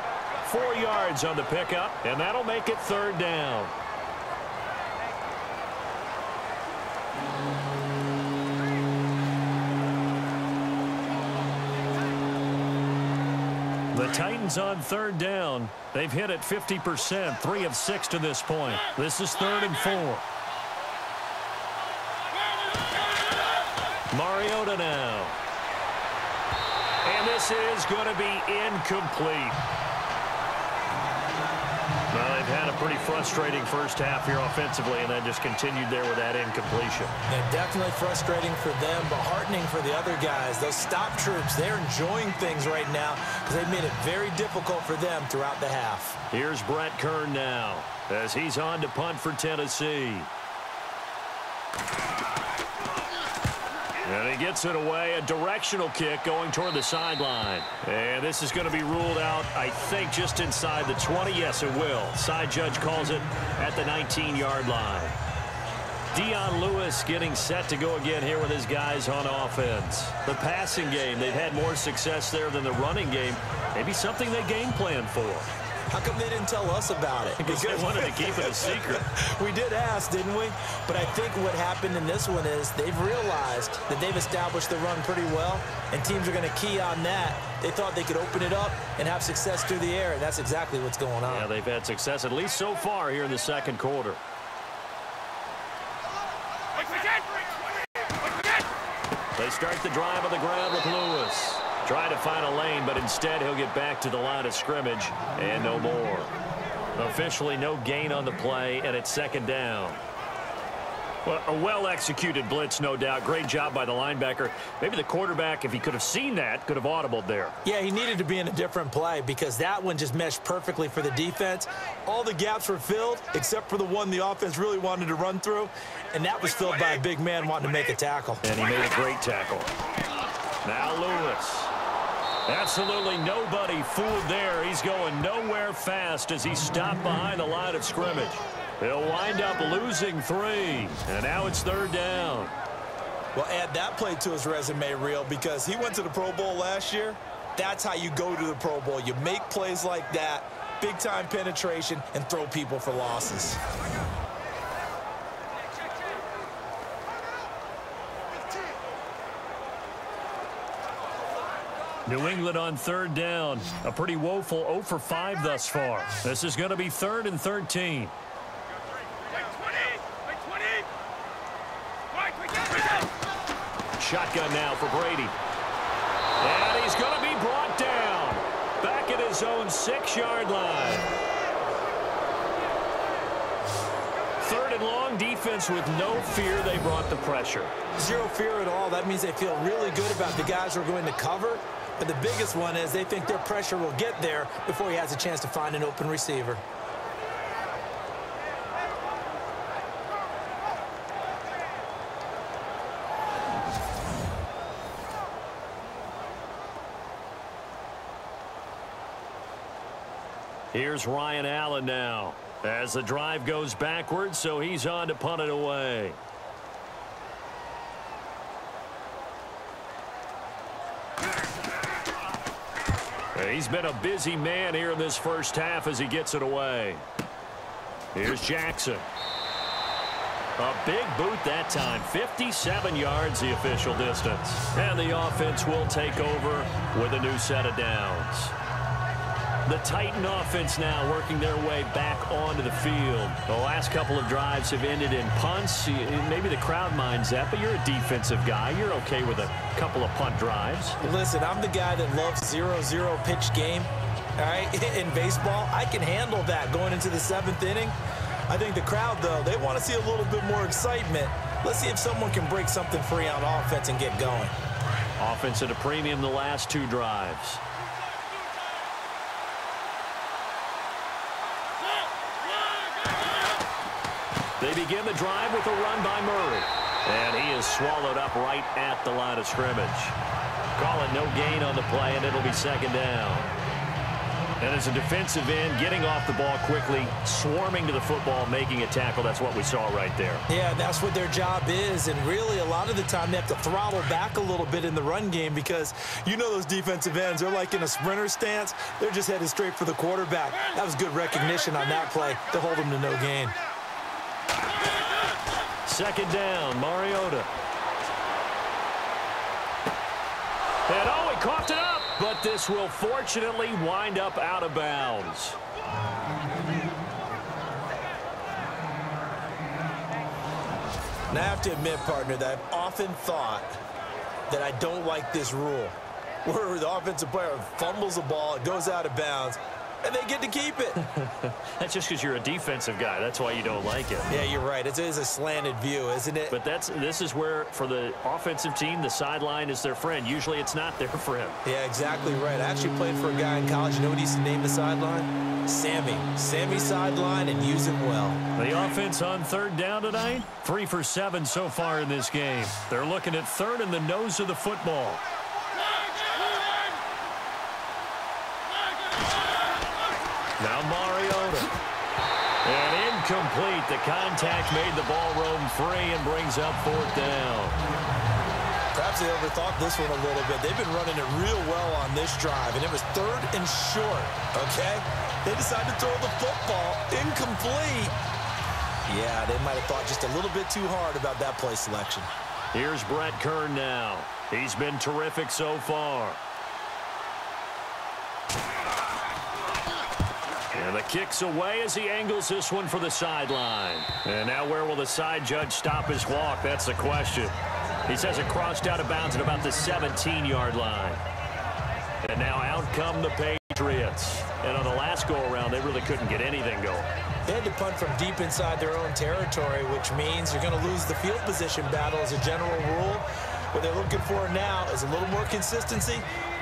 4 yards on the pickup, and that'll make it 3rd down. The Titans on third down. They've hit it 50%, 3 of 6 to this point. This is 3rd and 4. Mariota now. And this is going to be incomplete. Well, they've had a pretty frustrating first half here offensively, and then just continued there with that incompletion. Yeah, definitely frustrating for them, but heartening for the other guys. Those stop troops, they're enjoying things right now because they've made it very difficult for them throughout the half. Here's Brett Kern now as he's on to punt for Tennessee. And he gets it away, a directional kick going toward the sideline. And this is going to be ruled out, I think, just inside the 20. Yes, it will. Side judge calls it at the 19-yard line. Dion Lewis getting set to go again here with his guys on offense. The passing game, they've had more success there than the running game. Maybe something they game plan for. How come they didn't tell us about it? Because they wanted to keep it a secret. We did ask, didn't we? But I think what happened in this one is they've realized that they've established the run pretty well, and teams are going to key on that. They thought they could open it up and have success through the air, and that's exactly what's going on. Yeah, they've had success, at least so far here in the second quarter. They start the drive on the ground with Lewis. Trying to find a lane, but instead he'll get back to the line of scrimmage and no more. Officially no gain on the play, and it's 2nd down. Well, a well-executed blitz, no doubt. Great job by the linebacker. Maybe the quarterback, if he could have seen that, could have audibled there. Yeah, he needed to be in a different play because that one just meshed perfectly for the defense. All the gaps were filled except for the one the offense really wanted to run through, and that was filled by a big man wanting to make a tackle. And he made a great tackle. Now Lewis. Absolutely nobody fooled there. He's going nowhere fast as he stopped behind the line of scrimmage. He'll wind up losing 3, and now it's 3rd down. Well, add that play to his resume, Real, because he went to the Pro Bowl last year. That's how you go to the Pro Bowl. You make plays like that, big-time penetration, and throw people for losses. New England on 3rd down. A pretty woeful 0 for 5 thus far. This is going to be 3rd and 13. Shotgun now for Brady. And he's going to be brought down. Back at his own 6-yard line. 3rd and long, defense with no fear. They brought the pressure. Zero fear at all. That means they feel really good about the guys who are going to cover. But the biggest one is they think their pressure will get there before he has a chance to find an open receiver. Here's Ryan Allen now as the drive goes backwards, so he's on to punt it away. He's been a busy man here in this first half as he gets it away. Here's Jackson. A big boot that time. 57 yards the official distance. And the offense will take over with a new set of downs. The Titan offense now working their way back onto the field. The last couple of drives have ended in punts. Maybe the crowd minds that, but you're a defensive guy. You're okay with a couple of punt drives. Listen, I'm the guy that loves 0-0 pitch game. All right, in baseball, I can handle that going into the 7th inning. I think the crowd, though, they want to see a little bit more excitement. Let's see if someone can break something free on offense and get going. Offense at a premium the last 2 drives. They begin the drive with a run by Murray. And he is swallowed up right at the line of scrimmage. Call it no gain on the play, and it'll be 2nd down. And as a defensive end, getting off the ball quickly, swarming to the football, making a tackle, that's what we saw right there. Yeah, that's what their job is. And really, a lot of the time, they have to throttle back a little bit in the run game because you know those defensive ends, they're like in a sprinter stance. They're just headed straight for the quarterback. That was good recognition on that play to hold them to no gain. 2nd down, Mariota. And oh, he coughed it up. but this will fortunately wind up out of bounds. And I have to admit, partner, that I've often thought that I don't like this rule, where the offensive player fumbles the ball, it goes out of bounds, and they get to keep it. That's just because you're a defensive guy. That's why you don't like it. Yeah, you're right. It is a slanted view, isn't it? But this is where, for the offensive team, the sideline is their friend. Usually it's not their friend. Yeah, exactly right. I actually played for a guy in college. You know what he used to name the sideline? Sammy. Sammy sideline, and use him well. The offense on third down tonight, 3 for 7 so far in this game. They're looking at third in the nose of the football. Now Mariota. And incomplete. The contact made the ball roam free and brings up 4th down. Perhaps they overthought this one a little bit. They've been running it real well on this drive, and it was 3rd and short, okay? They decided to throw the football incomplete. Yeah, they might have thought just a little bit too hard about that play selection. Here's Brett Kern now. He's been terrific so far. And the kick's away as he angles this one for the sideline. And now where will the side judge stop his walk? That's the question. He says it crossed out of bounds at about the 17-yard line. And now out come the Patriots. And on the last go-around, they really couldn't get anything going. They had to punt from deep inside their own territory, which means you're going to lose the field position battle as a general rule. What they're looking for now is a little more consistency,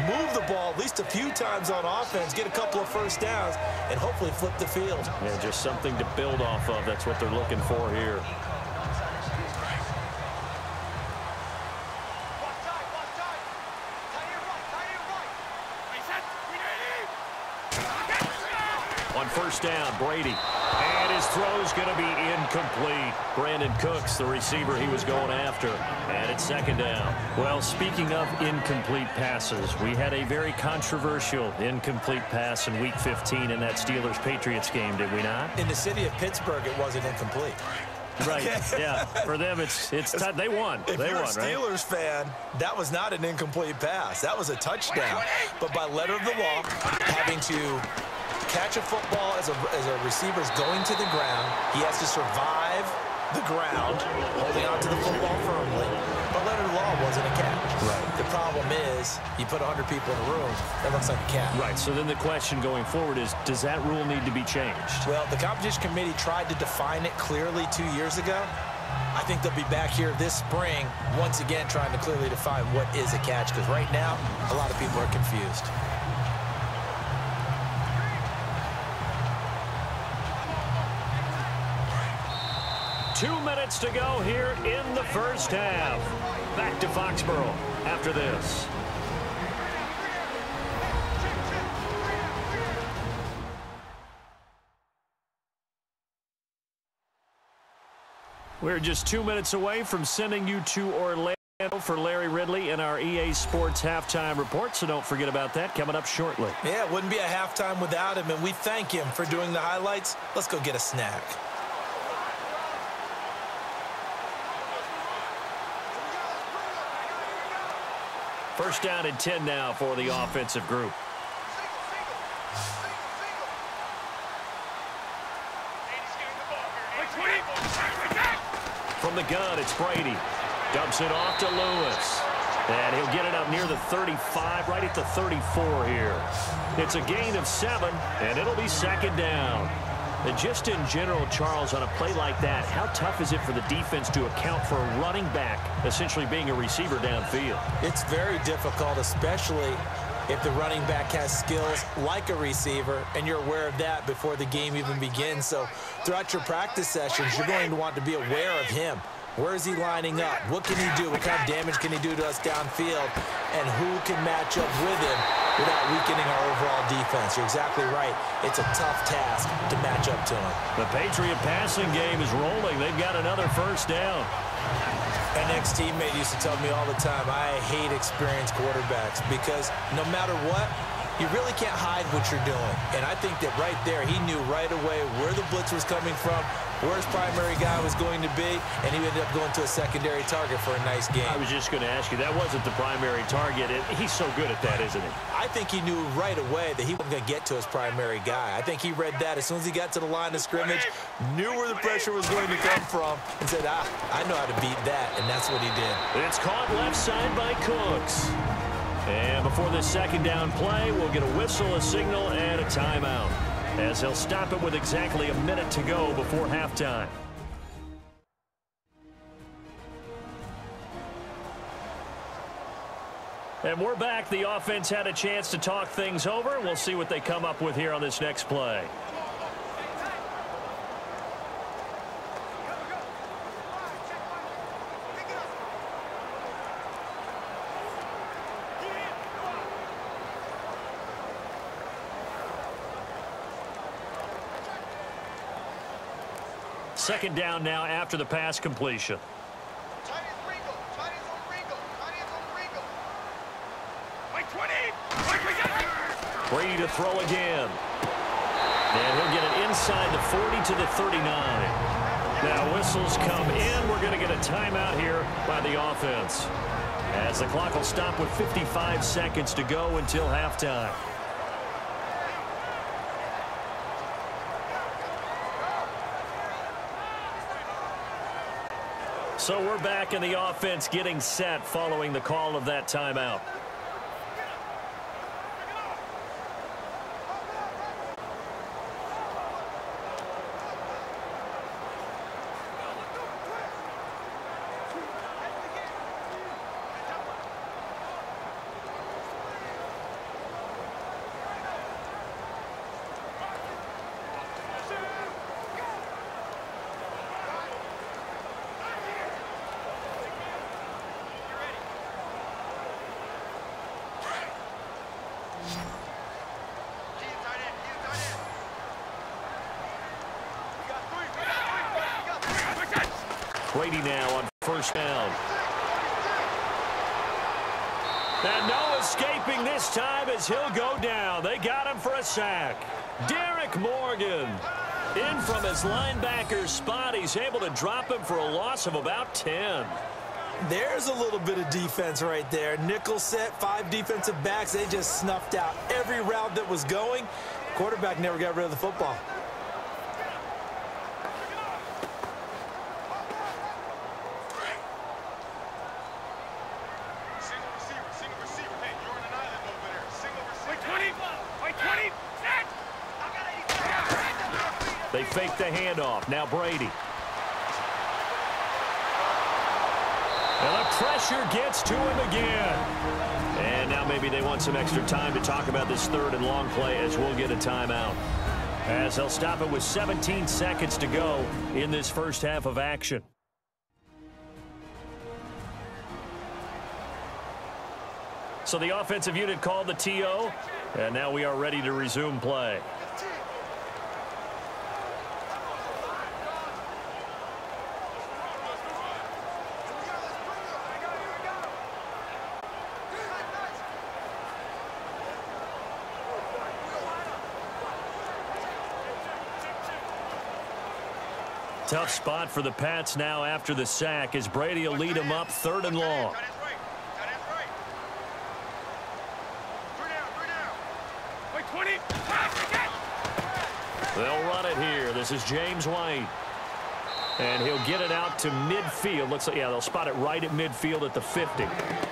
move the ball at least a few times on offense, get a couple of first downs, and hopefully flip the field. Yeah, just something to build off of. That's what they're looking for here. On first down, Brady. And his throw's going to be incomplete. Brandon Cooks, the receiver he was going after. And it's 2nd down. Well, speaking of incomplete passes, we had a very controversial incomplete pass in Week 15 in that Steelers-Patriots game, did we not? In the city of Pittsburgh, it wasn't incomplete. Right, yeah. For them, it's time. They won. If they you're won, a Steelers fan, that was not an incomplete pass. That was a touchdown. But by letter of the law, having to catch a football as a receiver is going to the ground, he has to survive the ground, holding on to the football firmly. But letter of the law wasn't a catch. Right. The problem is, you put 100 people in a room, that looks like a catch. Right, so then the question going forward is, does that rule need to be changed? Well, the competition committee tried to define it clearly 2 years ago. I think they'll be back here this spring, once again, trying to clearly define what is a catch, because right now, a lot of people are confused. Two minutes to go here in the first half. Back to Foxborough after this. We're just 2 minutes away from sending you to Orlando for Larry Ridley in our EA Sports Halftime Report, so don't forget about that coming up shortly. Yeah, it wouldn't be a halftime without him, and we thank him for doing the highlights. Let's go get a snack. First down and 10 now for the offensive group. From the gun, it's Brady. Dumps it off to Lewis. And he'll get it up near the 35, right at the 34 here. It's a gain of 7, and it'll be 2nd down. And just in general, Charles, on a play like that, how tough is it for the defense to account for a running back essentially being a receiver downfield? It's very difficult, especially if the running back has skills like a receiver, and you're aware of that before the game even begins. So throughout your practice sessions, you're going to want to be aware of him. Where is he lining up? What can he do? What kind of damage can he do to us downfield? And who can match up with him without weakening our overall defense? You're exactly right. It's a tough task to match up to him. The Patriot passing game is rolling. They've got another first down. An ex-teammate used to tell me all the time, I hate experienced quarterbacks because no matter what, you really can't hide what you're doing. And I think that right there, he knew right away where the blitz was coming from, where his primary guy was going to be, and he ended up going to a secondary target for a nice game. I was just going to ask you, that wasn't the primary target. He's so good at that, isn't he? I think he knew right away that he wasn't going to get to his primary guy. I think he read that as soon as he got to the line of scrimmage, knew where the pressure was going to come from, and said, I know how to beat that, and that's what he did. It's caught left side by Cooks. And before this second down play, we'll get a whistle, a signal, and a timeout, as he'll stop it with exactly a minute to go before halftime. And we're back. The offense had a chance to talk things over. We'll see what they come up with here on this next play. Second down now after the pass completion. Brady to throw again. And he'll get it inside the 40 to the 39. Now whistles come in. We're going to get a timeout here by the offense, as the clock will stop with 55 seconds to go until halftime. So we're back in the offense getting set following the call of that timeout. Brady now on first down. And no escaping this time as he'll go down. They got him for a sack. Derek Morgan in from his linebacker spot. He's able to drop him for a loss of about 10. There's a little bit of defense right there. Nickel set, 5 defensive backs. They just snuffed out every route that was going. Quarterback never got rid of the football. They fake the handoff. Now Brady. And the pressure gets to him again. And now maybe they want some extra time to talk about this third and long play, as we'll get a timeout, as they'll stop it with 17 seconds to go in this first half of action. So the offensive unit called the TO, and now we are ready to resume play. Tough spot for the Pats now after the sack, as Brady will lead them up third and long. They'll run it here. This is James White. And he'll get it out to midfield. Looks like, yeah, they'll spot it right at midfield at the 50.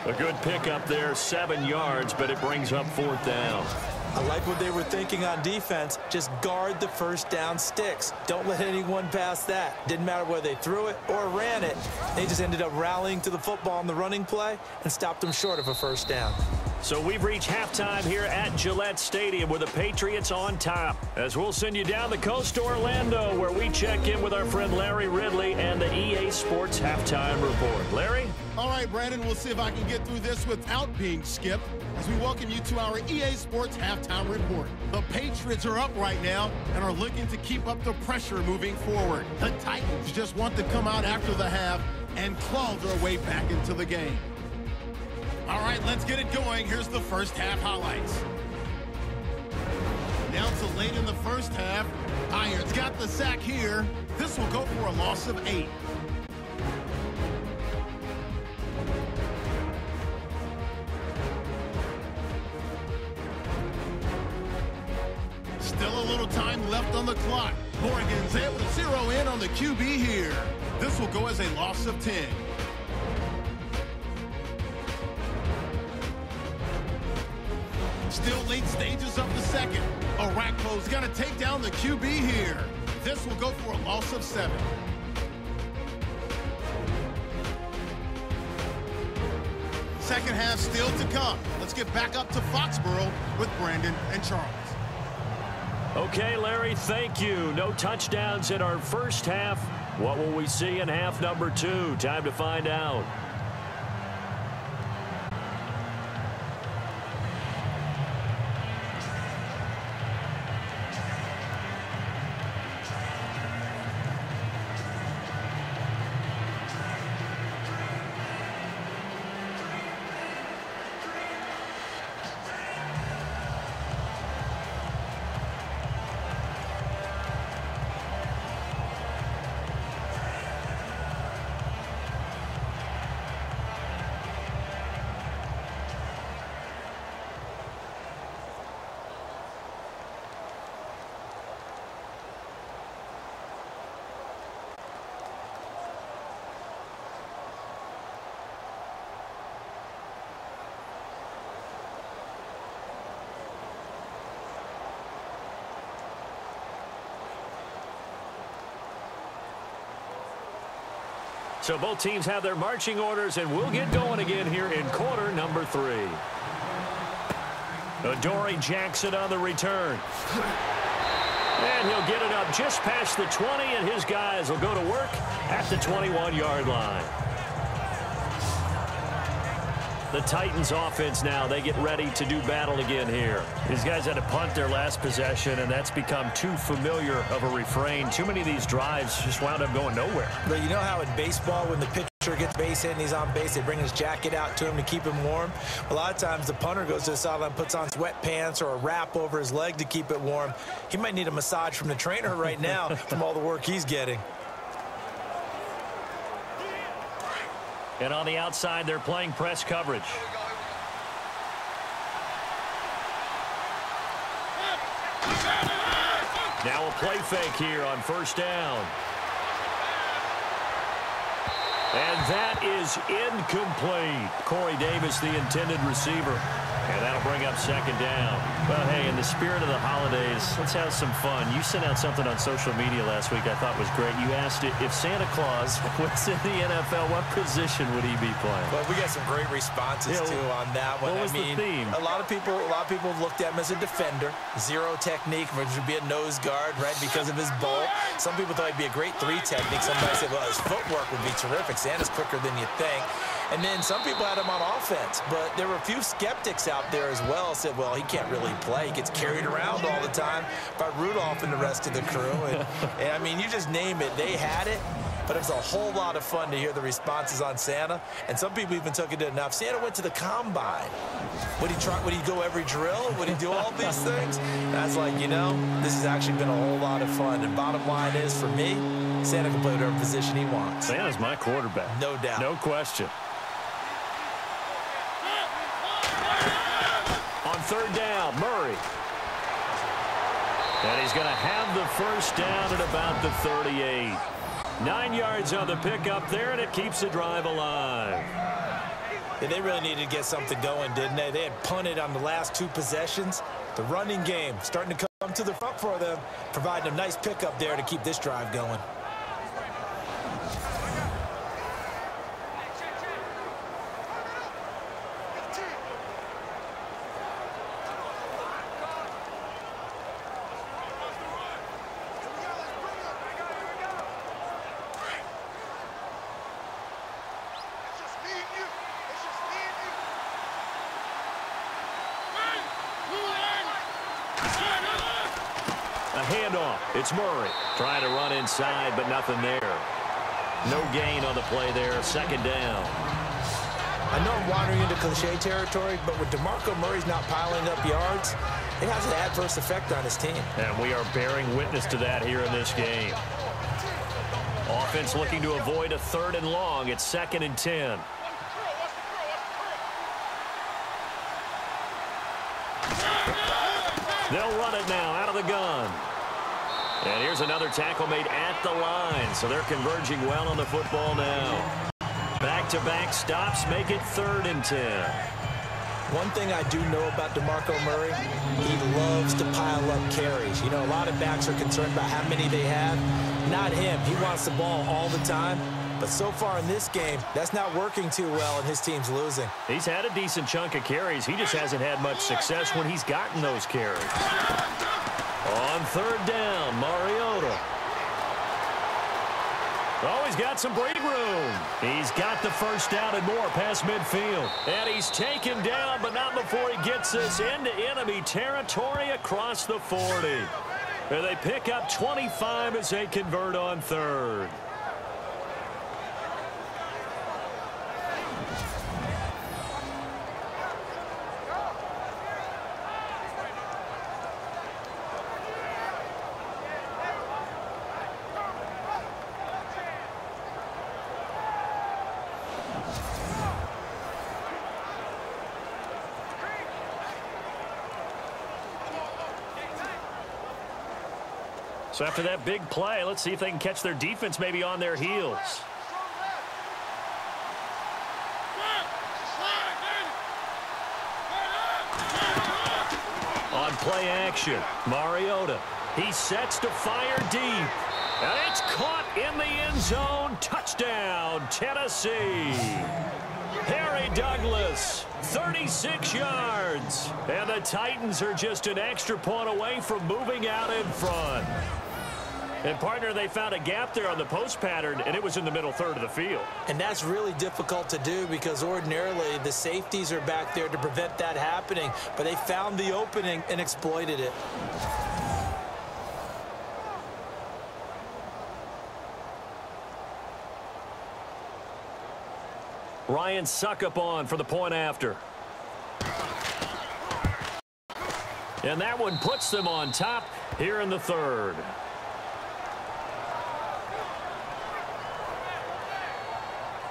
A good pickup there, 7 yards, but it brings up fourth down. I like what they were thinking on defense. Just guard the first down sticks. Don't let anyone pass that. Didn't matter whether they threw it or ran it. They just ended up rallying to the football on the running play and stopped them short of a first down. So we've reached halftime here at Gillette Stadium with the Patriots on top, as we'll send you down the coast to Orlando, where we check in with our friend Larry Ridley and the EA Sports Halftime Report. Larry? All right, Brandon, we'll see if I can get through this without being skipped as we welcome you to our EA Sports Halftime Report. The Patriots are up right now and are looking to keep up the pressure moving forward. The Titans just want to come out after the half and claw their way back into the game. All right, let's get it going. Here's the first half highlights. Down to late in the first half. Irons got the sack here. This will go for a loss of 8. Still a little time left on the clock. Morgan's able to zero in on the QB here. This will go as a loss of 10. Still late stages of the second. Orakpo's got to take down the QB here. This will go for a loss of 7. Second half still to come. Let's get back up to Foxborough with Brandon and Charles. Okay, Larry, thank you. No touchdowns in our first half. What will we see in half number 2? Time to find out. So both teams have their marching orders, and we'll get going again here in quarter number 3. Adoree Jackson on the return. And he'll get it up just past the 20, and his guys will go to work at the 21-yard line. The Titans offense now, they get ready to do battle again here. These guys had to punt their last possession, and that's become too familiar of a refrain. Too many of these drives just wound up going nowhere. But you know how in baseball, when the pitcher gets base hit and he's on base, they bring his jacket out to him to keep him warm? A lot of times the punter goes to the sideline, puts on sweatpants or a wrap over his leg to keep it warm. He might need a massage from the trainer right now from all the work he's getting. And on the outside, they're playing press coverage. Now a play fake here on first down. And that is incomplete. Corey Davis, the intended receiver. And that'll bring up second down. Well, hey, in the spirit of the holidays, let's have some fun. You sent out something on social media last week I thought was great. You asked it, if Santa Claus was in the NFL, what position would he be playing? Well, we got some great responses, too, on that one. What was the theme? A lot of people looked at him as a defender. Zero technique, which would be a nose guard, right, because of his bulk. Some people thought he'd be a great 3 technique. Somebody said, well, his footwork would be terrific. Santa's quicker than you think. And then some people had him on offense, but there were a few skeptics out there as well. Said, well, he can't really play. He gets carried around all the time by Rudolph and the rest of the crew. And I mean, you just name it. They had it, but it was a whole lot of fun to hear the responses on Santa. And some people even took it to enough. Santa went to the combine. Would he go every drill? Would he do all these things? And I was like, you know, this has actually been a whole lot of fun. And bottom line is, for me, Santa can play whatever position he wants. Santa's my quarterback. No doubt. No question. On third down, Murray. And he's going to have the first down at about the 38. 9 yards on the pickup there, and it keeps the drive alive. Yeah, they really needed to get something going, didn't they? They had punted on the last 2 possessions. The running game starting to come to the front for them, providing a nice pickup there to keep this drive going. Handoff. It's Murray trying to run inside, but nothing there. No gain on the play there. Second down. I know I'm wandering into cliche territory, but with DeMarco Murray's not piling up yards, it has an adverse effect on his team. And we are bearing witness to that here in this game. Offense looking to avoid a 3rd and long. It's 2nd and 10. They'll run it now out of the gun. And here's another tackle made at the line. So they're converging well on the football now. Back-to-back stops make it 3rd and 10. One thing I do know about DeMarco Murray, he loves to pile up carries. You know, a lot of backs are concerned about how many they have. Not him. He wants the ball all the time. But so far in this game, that's not working too well, and his team's losing. He's had a decent chunk of carries. He just hasn't had much success when he's gotten those carries. On 3rd down, Mariota. Oh, he's got some breathing room. He's got the 1st down and more past midfield. And he's taken down, but not before he gets this into enemy territory across the 40. And they pick up 25 as they convert on 3rd. So after that big play, let's see if they can catch their defense maybe on their heels. On play action, Mariota. He sets to fire deep. And it's caught in the end zone. Touchdown, Tennessee. Harry Douglas, 36 yards. And the Titans are just an extra point away from moving out in front. And, partner, they found a gap there on the post pattern, and it was in the middle 3rd of the field. And that's really difficult to do because ordinarily the safeties are back there to prevent that happening. But they found the opening and exploited it. Ryan Suckup on for the point after. And that one puts them on top here in the 3rd.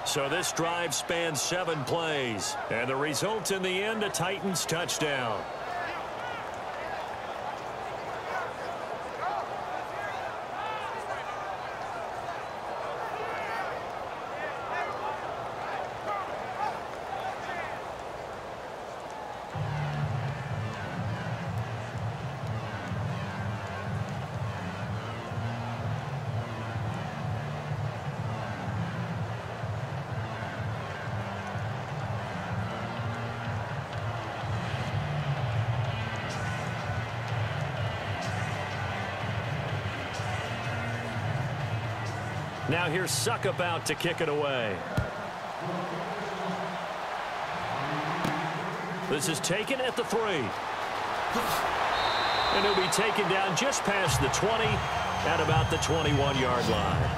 So this drive spans 7 plays. And the result in the end, a Titans touchdown. Now here's Suckup out to kick it away. This is taken at the 3. And it'll be taken down just past the 20 at about the 21-yard line.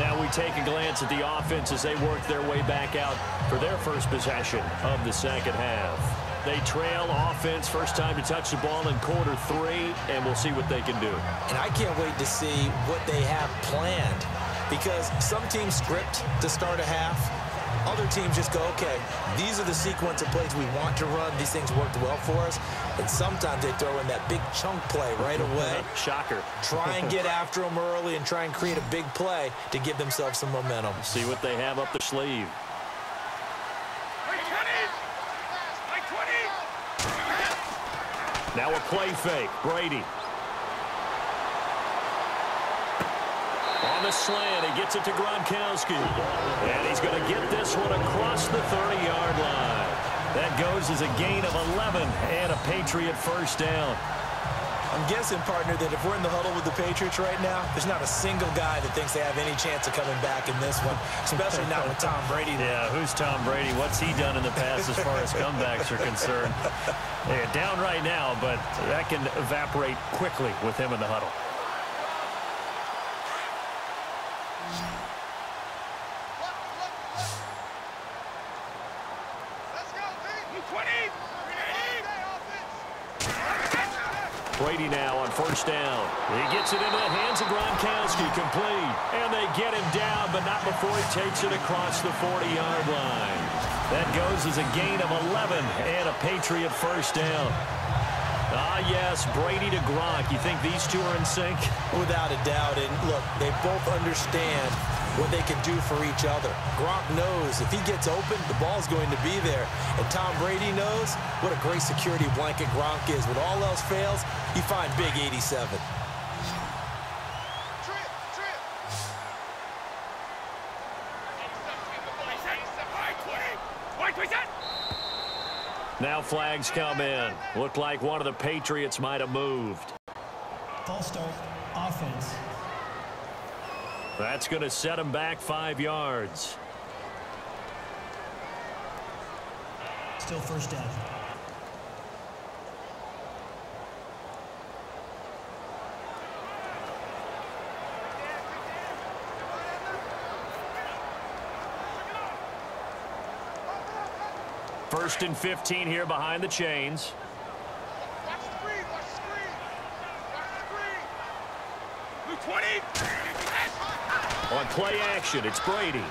Now we take a glance at the offense as they work their way back out for their first possession of the 2nd half. They trail offense, first time to touch the ball in quarter 3, and we'll see what they can do. And I can't wait to see what they have planned because some teams script to start a half. Other teams just go, okay, these are the sequence of plays we want to run. These things worked well for us. And sometimes they throw in that big chunk play right away. Shocker. Try and get after them early and try and create a big play to give themselves some momentum. See what they have up their sleeve. Now a play fake. Brady. On the slant, he gets it to Gronkowski. And he's going to get this one across the 30-yard line. That goes as a gain of 11 and a Patriot first down. I'm guessing, partner, that if we're in the huddle with the Patriots right now, there's not a single guy that thinks they have any chance of coming back in this one, especially not with Tom Brady. Yeah, who's Tom Brady? What's he done in the past as far as comebacks are concerned? Yeah, down right now, but that can evaporate quickly with him in the huddle. Brady now on first down. He gets it into the hands of Gronkowski, complete. And they get him down, but not before he takes it across the 40-yard line. That goes as a gain of 11 and a Patriot first down. Ah, yes, Brady to Gronk. You think these two are in sync? Without a doubt. And look, they both understand what they can do for each other. Gronk knows if he gets open, the ball's going to be there. And Tom Brady knows what a great security blanket Gronk is. When all else fails, you find big 87. Now flags come in. Looked like one of the Patriots might have moved. False start, offense. That's going to set him back 5 yards. Still first down. First and 15 here behind the chains. Watch the screen, watch the screen. Watch the screen. Blue 20. On play action, it's Brady.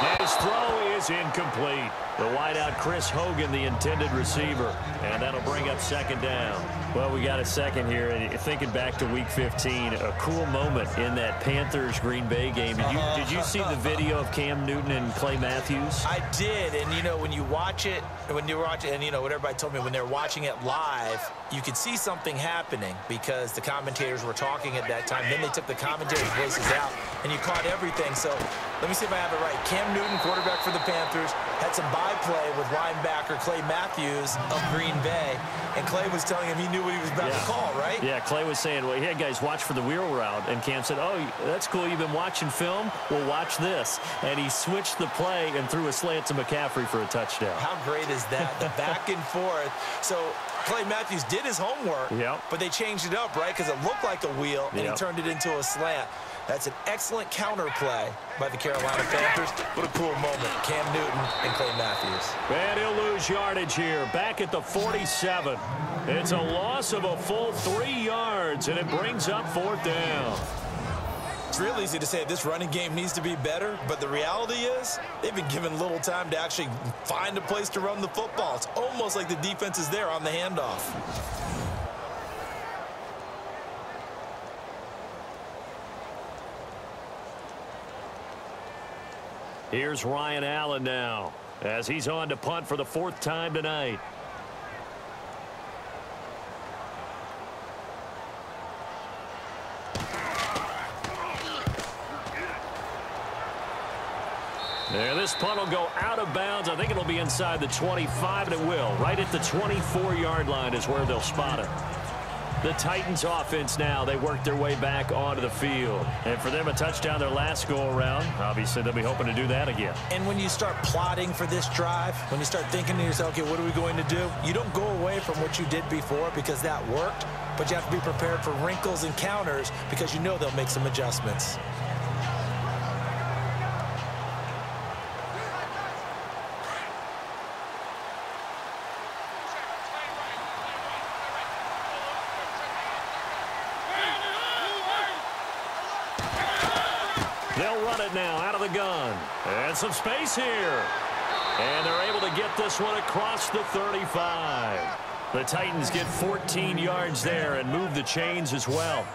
And his throw is incomplete. The wideout, Chris Hogan, the intended receiver. And that'll bring up second down. Well, we got a second here. And thinking back to Week 15, a cool moment in that Panthers-Green Bay game. Did you see the video of Cam Newton and Clay Matthews? I did. And, you know, when you watch it, and, you know, what everybody told me, when they're watching it live, you could see something happening because the commentators were talking at that time. Then they took the commentators' voices out, and you caught everything. So let me see if I have it right. Cam Newton, quarterback for the Panthers, had some by-play with linebacker Clay Matthews of Green Bay, and Clay was telling him he knew what he was about to call, right? Yeah, Clay was saying, well, yeah, guys, watch for the wheel route. And Cam said, oh, that's cool. You've been watching film? Well, watch this. And he switched the play and threw a slant to McCaffrey for a touchdown. How great is that? The back and forth. So Clay Matthews did his homework, but they changed it up, right? Because it looked like a wheel, and he turned it into a slant. That's an excellent counter play by the Carolina Panthers. What a cool moment. Cam Newton and Clay Matthews. And he'll lose yardage here. Back at the 47. It's a loss of a full 3 yards, and it brings up fourth down. It's real easy to say this running game needs to be better, but the reality is they've been given little time to actually find a place to run the football. It's almost like the defense is there on the handoff. Here's Ryan Allen now as he's on to punt for the 4th time tonight. There, this punt will go out of bounds. I think it'll be inside the 25, and it will. Right at the 24-yard line is where they'll spot it. The Titans offense now, they work their way back onto the field. And for them, a touchdown their last go-around. Obviously, they'll be hoping to do that again. And when you start plotting for this drive, when you start thinking to yourself, okay, what are we going to do? You don't go away from what you did before because that worked, but you have to be prepared for wrinkles and counters because you know they'll make some adjustments. They'll run it now out of the gun. And some space here. And they're able to get this one across the 35. The Titans get 14 yards there and move the chains as well.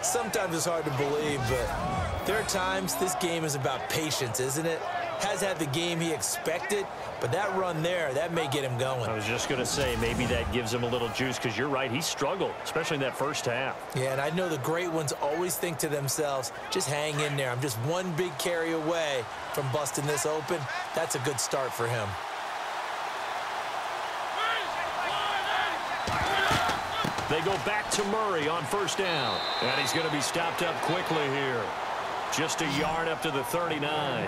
Sometimes it's hard to believe, but there are times this game is about patience, isn't it? Has had the game he expected, but that run there, that may get him going. I was just going to say, maybe that gives him a little juice because you're right, he struggled, especially in that first half. Yeah, and I know the great ones always think to themselves, just hang in there. I'm just one big carry away from busting this open. That's a good start for him. They go back to Murray on first down. And he's going to be stopped up quickly here. Just a yard up to the 39.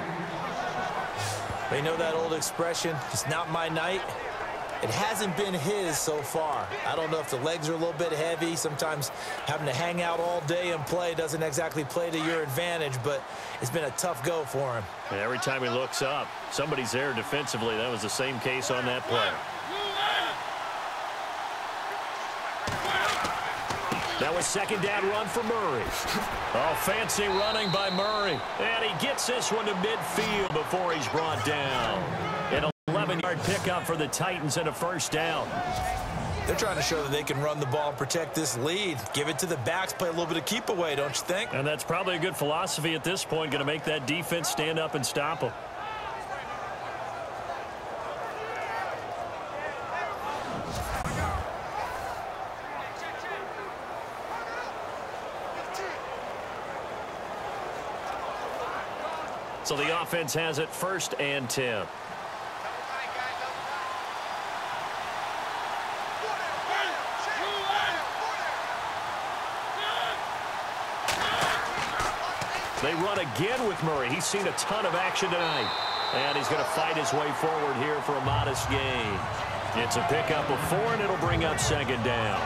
They know that old expression, it's not my night. It hasn't been his so far. I don't know if the legs are a little bit heavy. Sometimes having to hang out all day and play doesn't exactly play to your advantage, but it's been a tough go for him. And every time he looks up, somebody's there defensively. That was the same case on that play. That was second down run for Murray. Oh, fancy running by Murray. And he gets this one to midfield before he's brought down. An 11-yard pickup for the Titans and a first down. They're trying to show that they can run the ball and protect this lead. Give it to the backs, play a little bit of keep away, don't you think? And that's probably a good philosophy at this point, going to make that defense stand up and stop them. So the offense has it 1st and 10. They run again with Murray. He's seen a ton of action tonight. And he's going to fight his way forward here for a modest gain. It's a pickup of 4, and it'll bring up second down.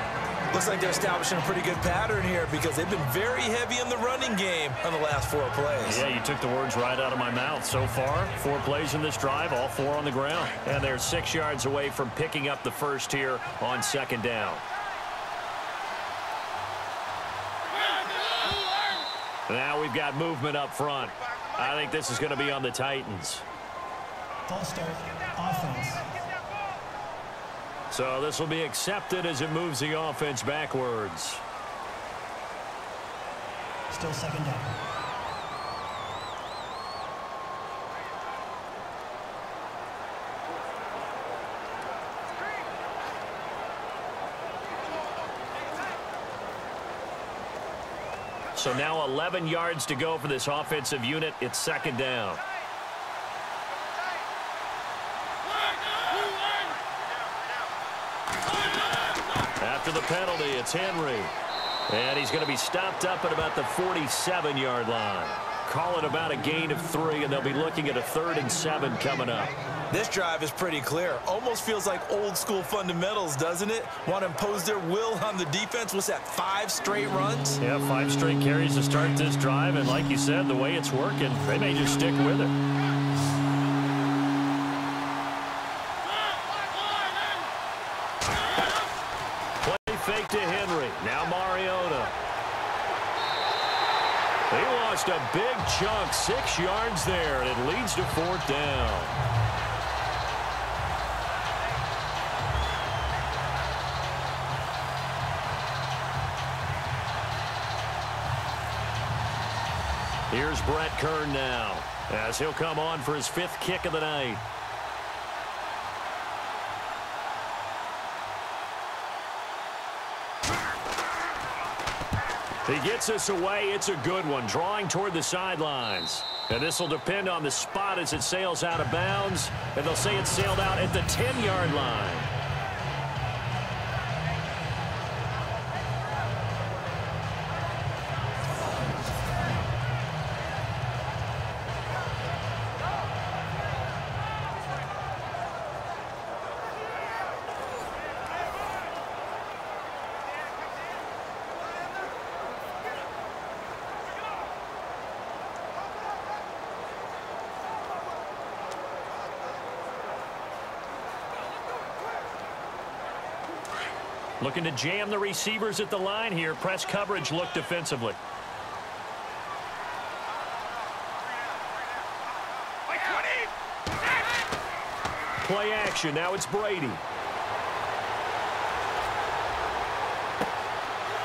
Looks like they're establishing a pretty good pattern here because they've been very heavy in the running game on the last 4 plays. Yeah, you took the words right out of my mouth. So far, 4 plays in this drive, all 4 on the ground. And they're 6 yards away from picking up the first here on second down. Now we've got movement up front. I think this is going to be on the Titans. False start, offense. So this will be accepted as it moves the offense backwards. Still second down. So now 11 yards to go for this offensive unit. It's second down. After the penalty, it's Henry. And he's going to be stopped up at about the 47-yard line. Call it about a gain of 3, and they'll be looking at a 3rd and 7 coming up. This drive is pretty clear. Almost feels like old-school fundamentals, doesn't it? Want to impose their will on the defense. What's that, 5 straight runs? Yeah, 5 straight carries to start this drive, and like you said, the way it's working, they may just stick with it. Fake to Henry. Now Mariota. He lost a big chunk, 6 yards there, and it leads to 4th down. Here's Brett Kern now, as he'll come on for his 5th kick of the night. He gets us away. It's a good one, drawing toward the sidelines. And this will depend on the spot as it sails out of bounds. And they'll say it sailed out at the 10-yard line. Looking to jam the receivers at the line here. Press coverage look defensively. Play action. Now it's Brady.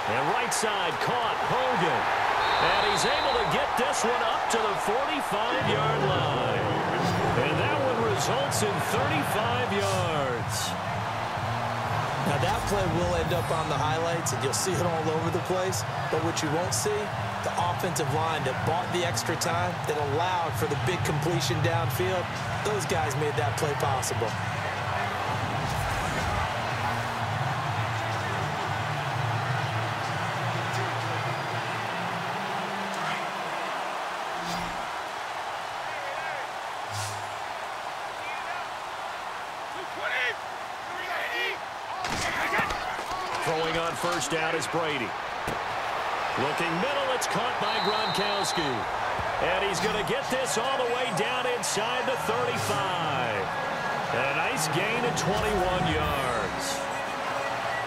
And right side caught Hogan. And he's able to get this one up to the 45-yard line. And that one results in 35 yards. Now that play will end up on the highlights, and you'll see it all over the place. But what you won't see, the offensive line that bought the extra time, that allowed for the big completion downfield, those guys made that play possible. Throwing on first down is Brady. Looking middle, it's caught by Gronkowski. And he's going to get this all the way down inside the 35. A nice gain of 21 yards.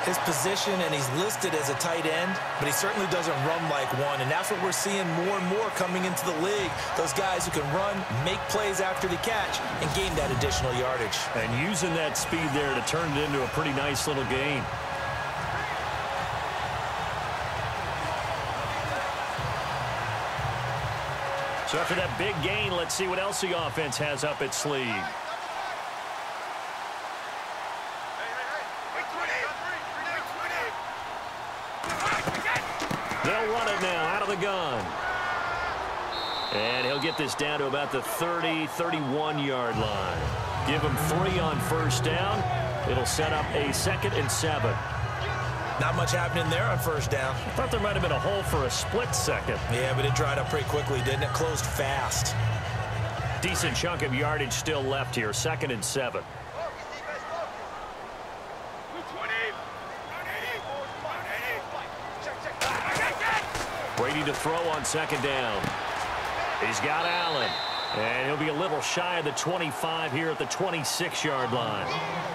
His position, and he's listed as a tight end, but he certainly doesn't run like one, and that's what we're seeing more and more coming into the league. Those guys who can run, make plays after the catch, and gain that additional yardage. And using that speed there to turn it into a pretty nice little gain. So after that big gain, let's see what else the offense has up its sleeve. They'll run it now out of the gun. And he'll get this down to about the 30, 31-yard line. Give him 3 on first down. It'll set up a 2nd and 7. Not much happening there on first down. I thought there might have been a hole for a split second. Yeah, but it dried up pretty quickly, didn't it? Closed fast. Decent chunk of yardage still left here. 2nd and 7. Brady to throw on 2nd down. He's got Allen. And he'll be a little shy of the 25 here at the 26-yard line.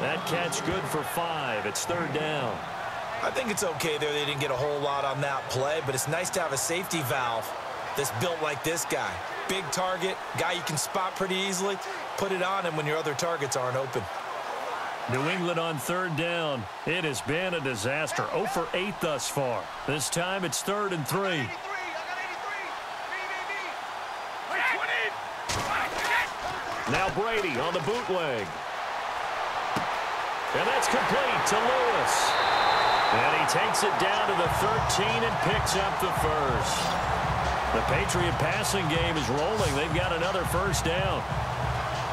That catch good for 5. It's 3rd down. I think it's okay there. They didn't get a whole lot on that play, but it's nice to have a safety valve that's built like this guy. Big target, guy you can spot pretty easily. Put it on him when your other targets aren't open. New England on 3rd down. It has been a disaster. 0 for 8 thus far. This time it's 3rd and 3. Now Brady on the bootleg. And that's complete to Lewis. And he takes it down to the 13 and picks up the first. The Patriot passing game is rolling. They've got another first down.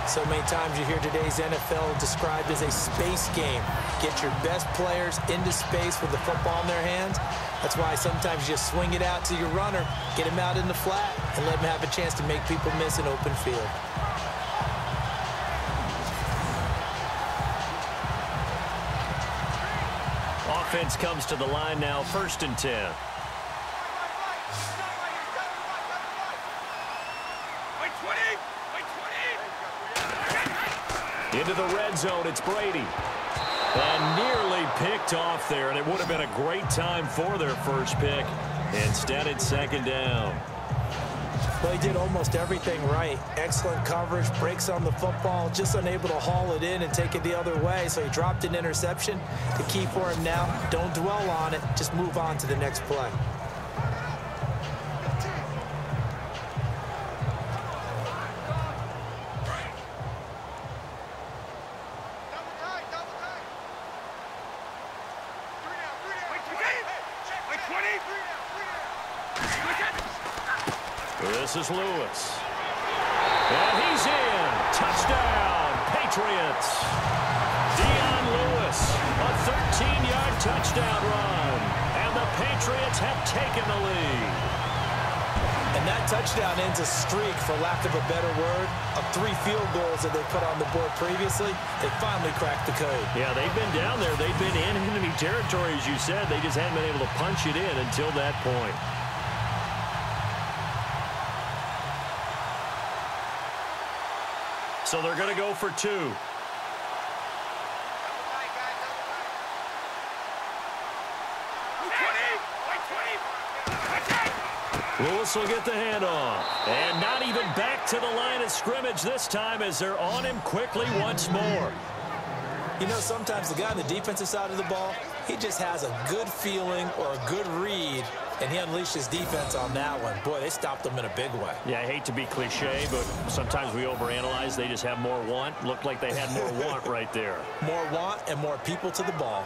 So many times you hear today's NFL described as a space game. Get your best players into space with the football in their hands. That's why sometimes you just swing it out to your runner, get him out in the flat, and let him have a chance to make people miss an open field. Offense comes to the line now, 1st and 10. Into the red zone, it's Brady. And nearly picked off there, and it would have been a great time for their first pick. Instead, it's 2nd down. Well, he did almost everything right. Excellent coverage, breaks on the football, just unable to haul it in and take it the other way. So he dropped an interception. The key for him now, don't dwell on it. Just move on to the next play. This is Lewis. And he's in. Touchdown, Patriots. Dion Lewis, a 13-yard touchdown run. And the Patriots have taken the lead. And that touchdown ends a streak, for lack of a better word, of 3 field goals that they put on the board previously. They finally cracked the code. Yeah, they've been down there. They've been in enemy territory, as you said. They just hadn't been able to punch it in until that point. So they're going to go for 2. Lewis will get the handoff. And not even back to the line of scrimmage this time as they're on him quickly once more. You know, sometimes the guy on the defensive side of the ball, he just has a good feeling or a good read, and he unleashed his defense on that one. Boy, they stopped him in a big way. Yeah, I hate to be cliche, but sometimes we overanalyze. They just have more want. Looked like they had more want right there. More want and more people to the ball.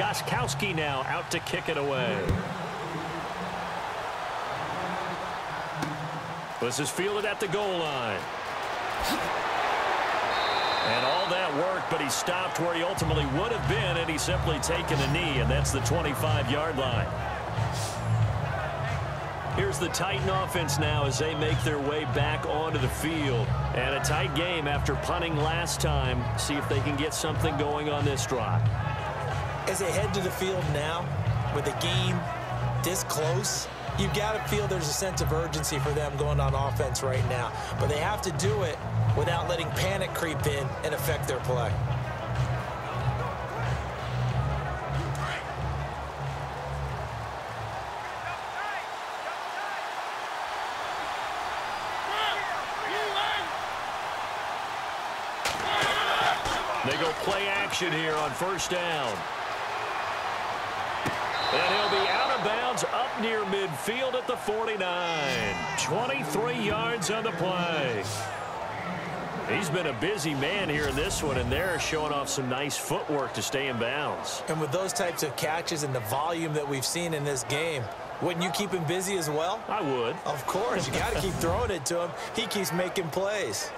Gostkowski now out to kick it away. This is fielded at the goal line. And all that work, but he stopped where he ultimately would have been, and he's simply taken a knee, and that's the 25-yard line. Here's the Titan offense now as they make their way back onto the field. And a tight game after punting last time. See if they can get something going on this drive. As they head to the field now, with the game this close, you've got to feel there's a sense of urgency for them going on offense right now. But they have to do it without letting panic creep in and affect their play. They go play action here on first down. And he'll be out of bounds up near midfield at the 49. 23 yards on the play. He's been a busy man here in this one, and they're showing off some nice footwork to stay in bounds. And with those types of catches and the volume that we've seen in this game, wouldn't you keep him busy as well? I would. Of course. You got to keep throwing it to him. He keeps making plays.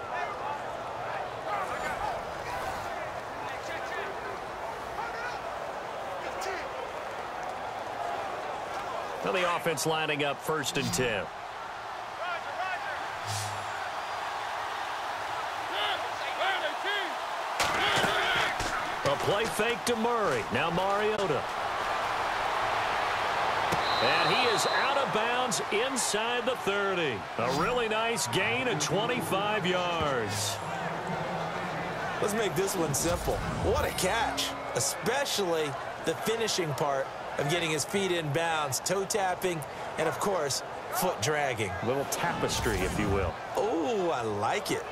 Now the offense lining up 1st and 10. A play fake to Murray. Now Mariota. And he is out of bounds inside the 30. A really nice gain of 25 yards. Let's make this one simple. What a catch, especially the finishing part of getting his feet in bounds, toe tapping, and of course, foot dragging. A little tapestry, if you will. Oh, I like it.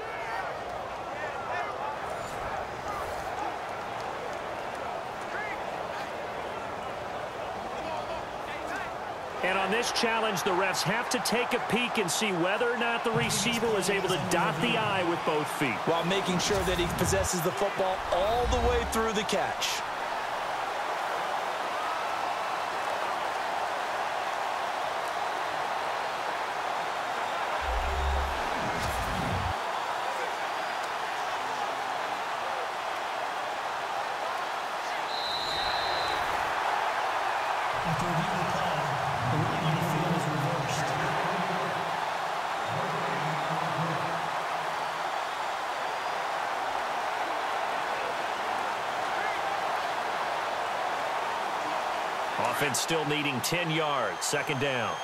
And on this challenge, the refs have to take a peek and see whether or not the receiver was able to dot the I with both feet, while making sure that he possesses the football all the way through the catch. After a review of the play, the ruling on the field is reversed. Offense still needing 10 yards. 2nd down.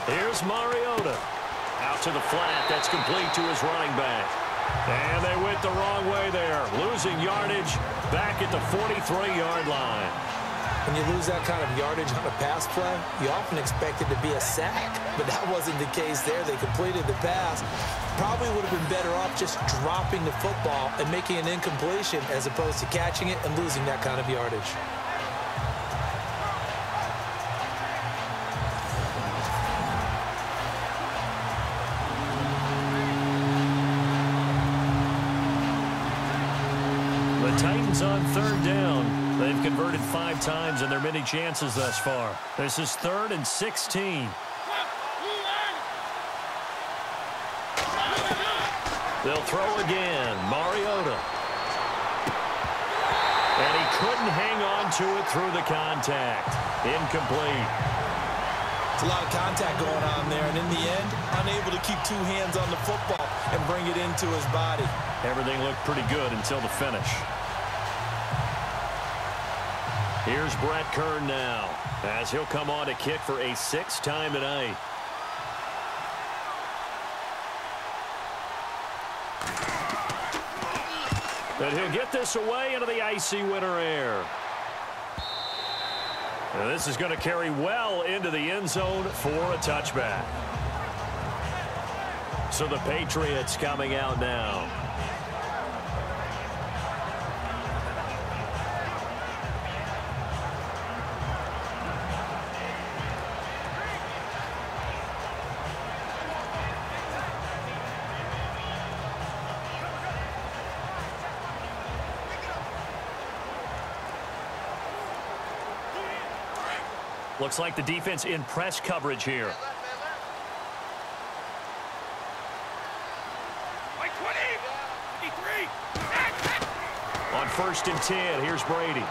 Here's Mariota. Out to the flat. That's complete to his running back. And they went the wrong way there. Losing yardage back at the 43-yard line. When you lose that kind of yardage on a pass play, you often expect it to be a sack. But that wasn't the case there. They completed the pass. Probably would have been better off just dropping the football and making an incompletion as opposed to catching it and losing that kind of yardage. The Titans on 3rd down. They've converted 5 times in their many chances thus far. This is 3rd and 16. They'll throw again. Mariota. And he couldn't hang on to it through the contact. Incomplete. It's a lot of contact going on there, and in the end, unable to keep 2 hands on the football and bring it into his body. Everything looked pretty good until the finish. Here's Brett Kern now, as he'll come on to kick for a 6th time tonight. And he'll get this away into the icy winter air. And this is going to carry well into the end zone for a touchback. So the Patriots coming out now. Looks like the defense in press coverage here. On 1st and 10, here's Brady.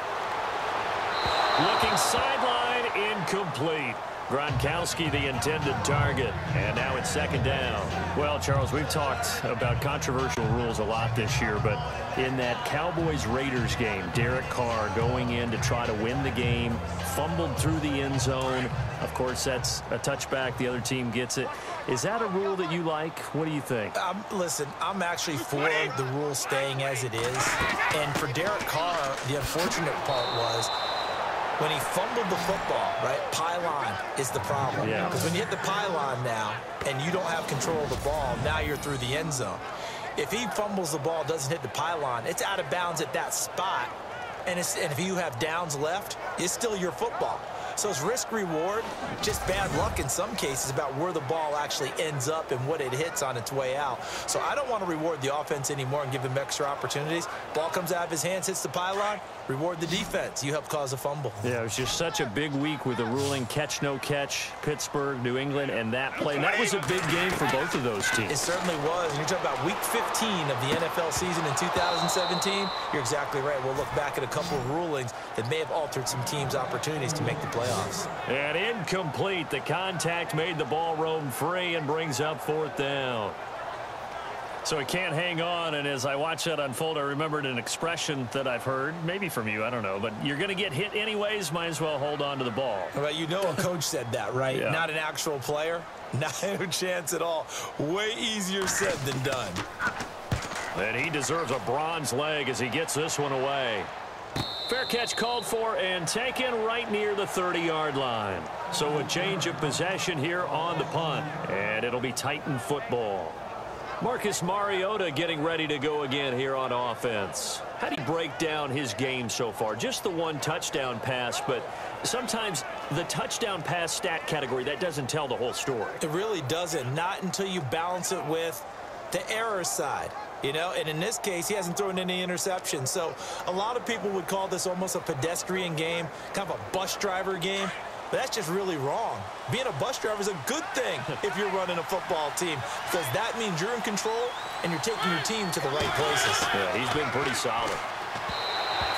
Looking sideline, incomplete. Gronkowski, the intended target. And now it's 2nd down. Well, Charles, we've talked about controversial rules a lot this year, but in that Cowboys-Raiders game, Derek Carr going in to try to win the game, fumbled through the end zone. Of course, that's a touchback. The other team gets it. Is that a rule that you like? What do you think? Listen, I'm actually for the rule staying as it is. And for Derek Carr, the unfortunate part was when he fumbled the football, right, pylon is the problem. Yeah. Because when you hit the pylon now and you don't have control of the ball, now you're through the end zone. If he fumbles the ball, doesn't hit the pylon, it's out of bounds at that spot. And if you have downs left, it's still your football. So it's risk-reward, just bad luck in some cases about where the ball actually ends up and what it hits on its way out. So I don't want to reward the offense anymore and give him extra opportunities. Ball comes out of his hands, hits the pylon, reward the defense. You help cause a fumble. Yeah, it was just such a big week with the ruling catch, no catch, Pittsburgh, New England, and that play. And that was a big game for both of those teams. It certainly was. And you're talking about week 15 of the NFL season in 2017. You're exactly right. We'll look back at a couple of rulings that may have altered some teams' opportunities to make the playoffs. And incomplete. The contact made the ball roam free and brings up 4th down. So he can't hang on, and as I watch that unfold, I remembered an expression that I've heard, maybe from you, I don't know, but you're going to get hit anyways, might as well hold on to the ball. Well, you know a coach said that, right? Yeah. Not an actual player. Not a chance at all. Way easier said than done. And he deserves a bronze leg as he gets this one away. Fair catch called for and taken right near the 30-yard line. So a change of possession here on the punt, and it'll be Titan football. Marcus Mariota getting ready to go again here on offense. How do you break down his game so far? Just the one touchdown pass, but sometimes the touchdown pass stat category, that doesn't tell the whole story. It really doesn't. Not until you balance it with the error side. You know, and in this case, he hasn't thrown any interceptions. So a lot of people would call this almost a pedestrian game, kind of a bus driver game. But that's just really wrong. Being a bus driver is a good thing if you're running a football team, because that means you're in control and you're taking your team to the right places. Yeah, he's been pretty solid.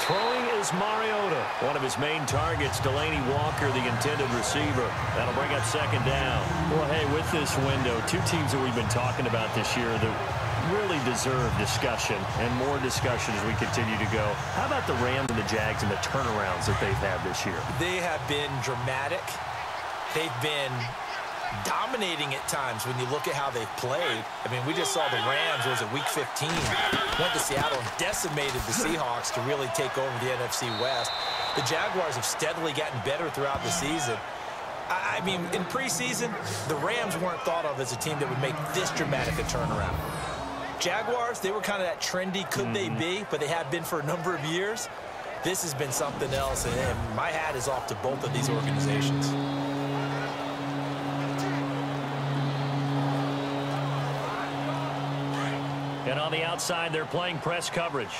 Throwing is Mariota. One of his main targets, Delaney Walker, the intended receiver. That'll bring up 2nd down. Well, hey, with this window, two teams that we've been talking about this year that really deserve discussion and more discussion as we continue to go. How about the Rams and the Jags and the turnarounds that they've had this year? They have been dramatic. They've been dominating at times when you look at how they've played. I mean, we just saw the Rams, was it week 15, went to Seattle and decimated the Seahawks to really take over the NFC West. The Jaguars have steadily gotten better throughout the season. I mean, in preseason, the Rams weren't thought of as a team that would make this dramatic a turnaround. Jaguars, they were kind of that trendy, could they be, but they have been for a number of years. This has been something else, and my hat is off to both of these organizations. And on the outside, they're playing press coverage.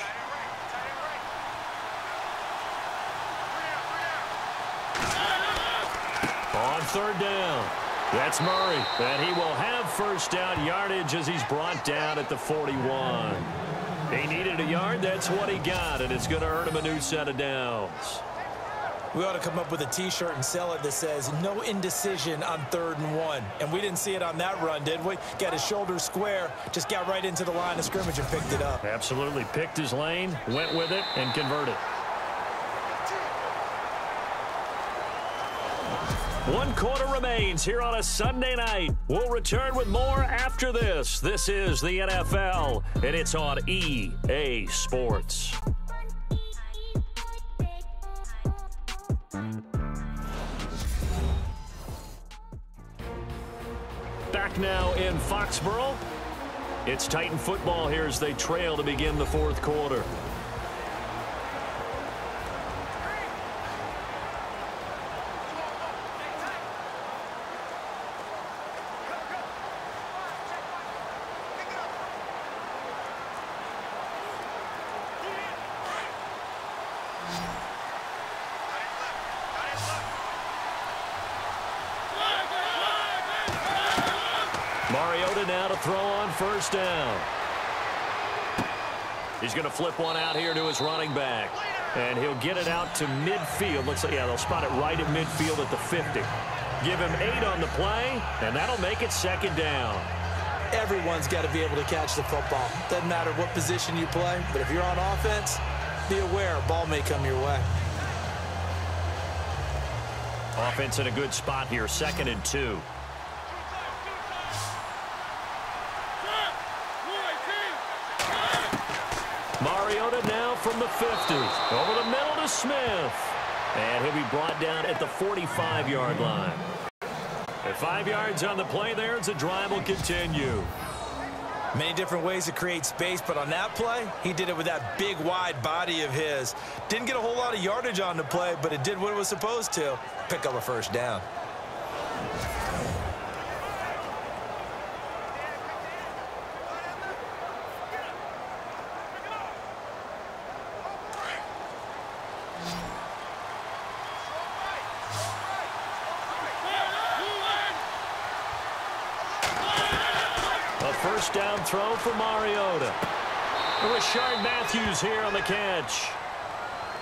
On 3rd down, that's Murray. And he will have 1st down yardage as he's brought down at the 41. He needed a yard. That's what he got, and it's going to earn him a new set of downs. We ought to come up with a T-shirt and sell it that says, no indecision on 3rd and 1. And we didn't see it on that run, did we? Got his shoulders square, just got right into the line of scrimmage and picked it up. Absolutely. Picked his lane, went with it, and converted. 1 quarter remains here on a Sunday night. We'll return with more after this. This is the NFL, and it's on EA Sports. Back now in Foxborough. It's Titan football here as they trail to begin the 4th quarter. Mariota now to throw on first down. He's going to flip one out here to his running back. And he'll get it out to midfield. Looks like, yeah, they'll spot it right at midfield at the 50. Give him 8 on the play, and that'll make it second down. Everyone's got to be able to catch the football. Doesn't matter what position you play, but if you're on offense, be aware a ball may come your way. Offense in a good spot here, 2nd and 2. Mariota now from the 50. Over the middle to Smith. And he'll be brought down at the 45-yard line. At 5 yards on the play there, the drive will continue. Many different ways to create space, but on that play, he did it with that big, wide body of his. Didn't get a whole lot of yardage on the play, but it did what it was supposed to. Pick up a first down. First down throw for Mariota. Rashard Matthews here on the catch.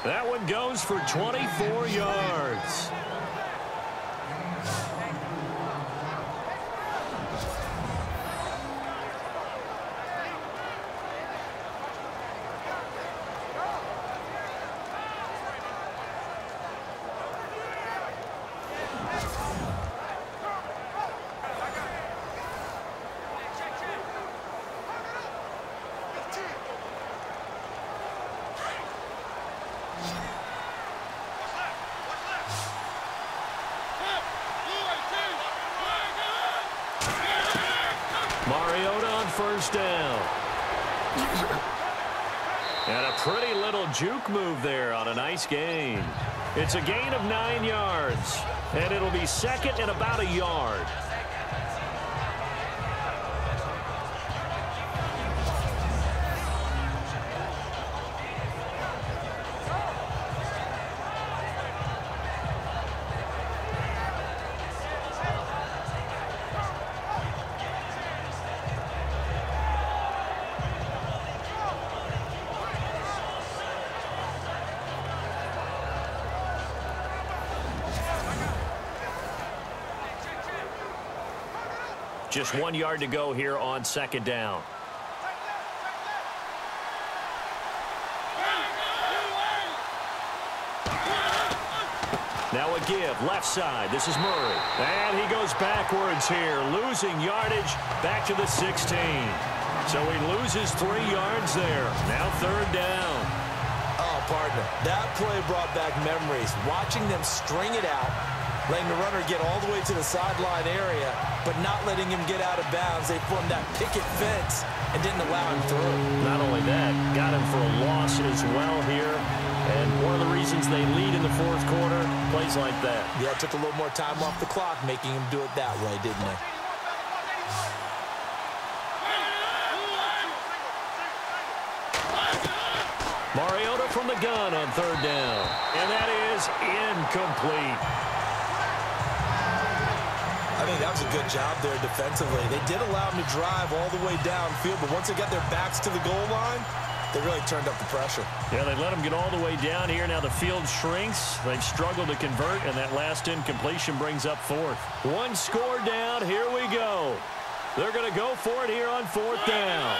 That one goes for 24 yards. Mariota on first down. And a pretty little juke move there on a nice gain. It's a gain of 9 yards. And it'll be second and about a yard. Just 1 yard to go here on second down. Now a give, left side. This is Murray. And he goes backwards here, losing yardage back to the 16. So he loses 3 yards there. Now third down. Oh, partner, that play brought back memories. Watching them string it out, letting the runner get all the way to the sideline area, but not letting him get out of bounds. They formed that picket fence and didn't allow him through. Not only that, got him for a loss as well here. And one of the reasons they lead in the fourth quarter, plays like that. Yeah, it took a little more time off the clock, making him do it that way, didn't it? Mariota from the gun on third down. And that is incomplete. I think that was a good job there defensively. They did allow him to drive all the way downfield, but once they got their backs to the goal line, they really turned up the pressure. Yeah, they let him get all the way down here. Now the field shrinks. They've struggled to convert, and that last incompletion brings up fourth. One score down. Here we go. They're going to go for it here on fourth down.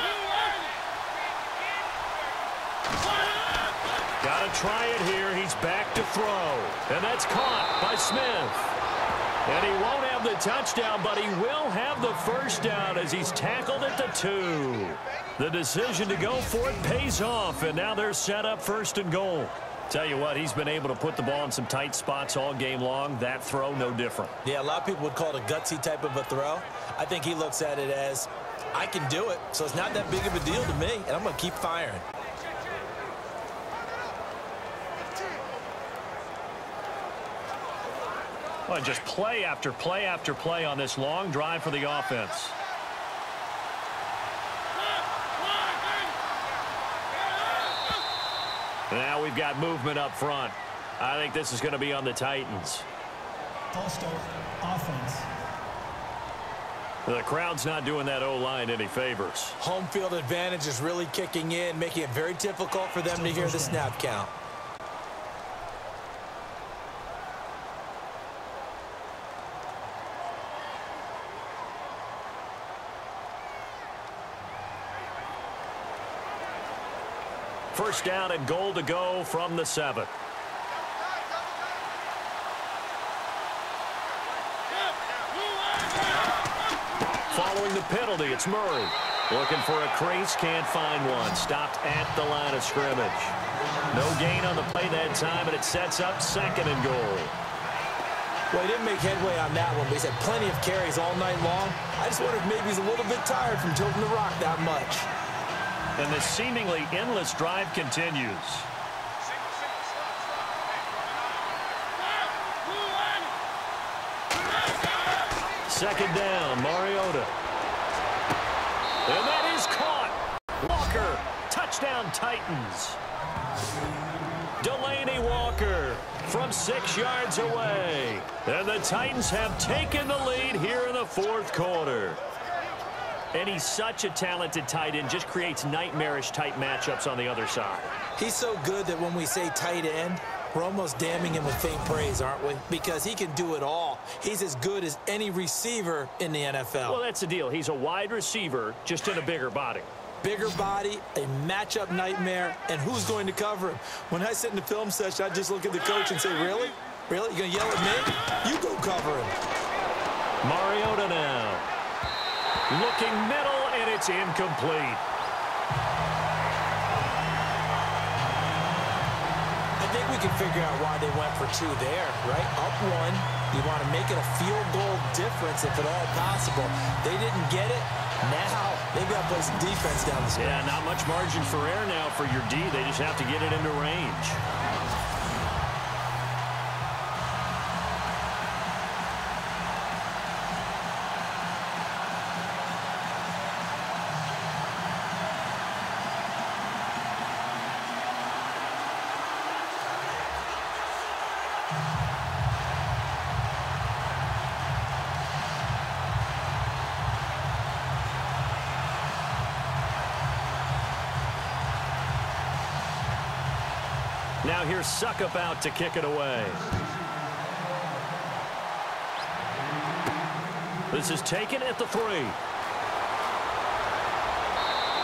Got to try it here. He's back to throw. And that's caught by Smith. And he won't have the touchdown, but he will have the first down as he's tackled at the 2. The decision to go for it pays off, and now they're set up first and goal. Tell you what, he's been able to put the ball in some tight spots all game long. That throw, no different. Yeah, a lot of people would call it a gutsy type of a throw. I think he looks at it as, I can do it, so it's not that big of a deal to me, and I'm going to keep firing. Well, just play after play after play on this long drive for the offense. Now we've got movement up front. I think this is going to be on the Titans. False start, offense. The crowd's not doing that O-line any favors. Home field advantage is really kicking in, making it very difficult for them to hear the snap count. First down and goal to go from the 7. Following the penalty, it's Murray. Looking for a crease, can't find one. Stopped at the line of scrimmage. No gain on the play that time, and it sets up 2nd and goal. Well, he didn't make headway on that one, but he's had plenty of carries all night long. I just wonder if maybe he's a little bit tired from tilting the rock that much. And the seemingly endless drive continues. Second down, Mariota. And that is caught. Walker, touchdown Titans. Delaney Walker from 6 yards away. And the Titans have taken the lead here in the 4th quarter. And he's such a talented tight end, just creates nightmarish-type matchups on the other side. He's so good that when we say tight end, we're almost damning him with faint praise, aren't we? Because he can do it all. He's as good as any receiver in the NFL. Well, that's the deal. He's a wide receiver, just in a bigger body. Bigger body, a matchup nightmare, and who's going to cover him? When I sit in the film session, I just look at the coach and say, really? Really? You're going to yell at me? You go cover him. Mariota now. Looking middle, and it's incomplete. I think we can figure out why they went for 2 there, right? Up 1. You want to make it a field goal difference if at all possible. They didn't get it. Now, they've got to play some defense down the stretch. Yeah, not much margin for error now for your D. They just have to get it into range. Now here's Suckup out to kick it away. This is taken at the 3.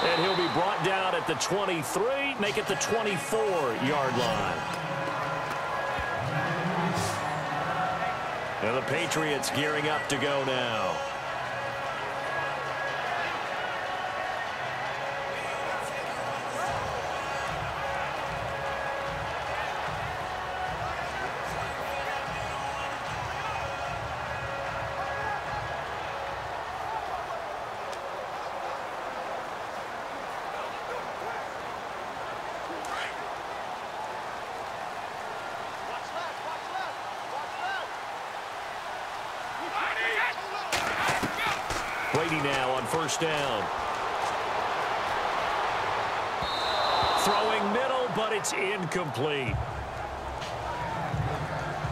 And he'll be brought down at the 23, make it the 24-yard line. And the Patriots gearing up to go now. Brady now on first down. Throwing middle, but it's incomplete.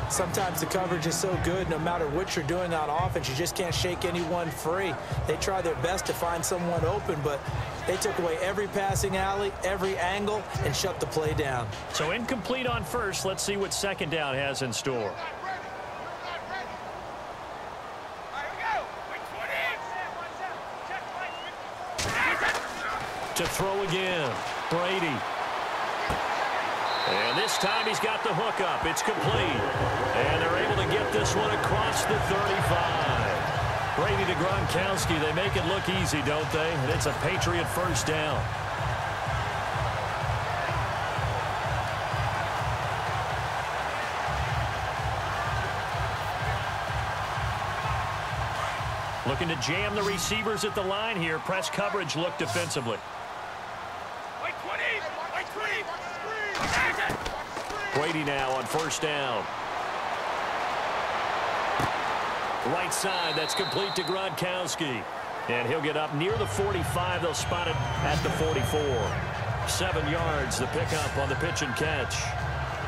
Sometimes the coverage is so good, no matter what you're doing on offense, you just can't shake anyone free. They try their best to find someone open, but they took away every passing alley, every angle, and shut the play down. So incomplete on first. Let's see what second down has in store. To throw again, Brady. And this time he's got the hook up. It's complete. And they're able to get this one across the 35. Brady to Gronkowski. They make it look easy, don't they? And it's a Patriot first down. Looking to jam the receivers at the line here. Press coverage look defensively. Brady now on first down. Right side, that's complete to Gronkowski. And he'll get up near the 45. They'll spot it at the 44. 7 yards, the pickup on the pitch and catch.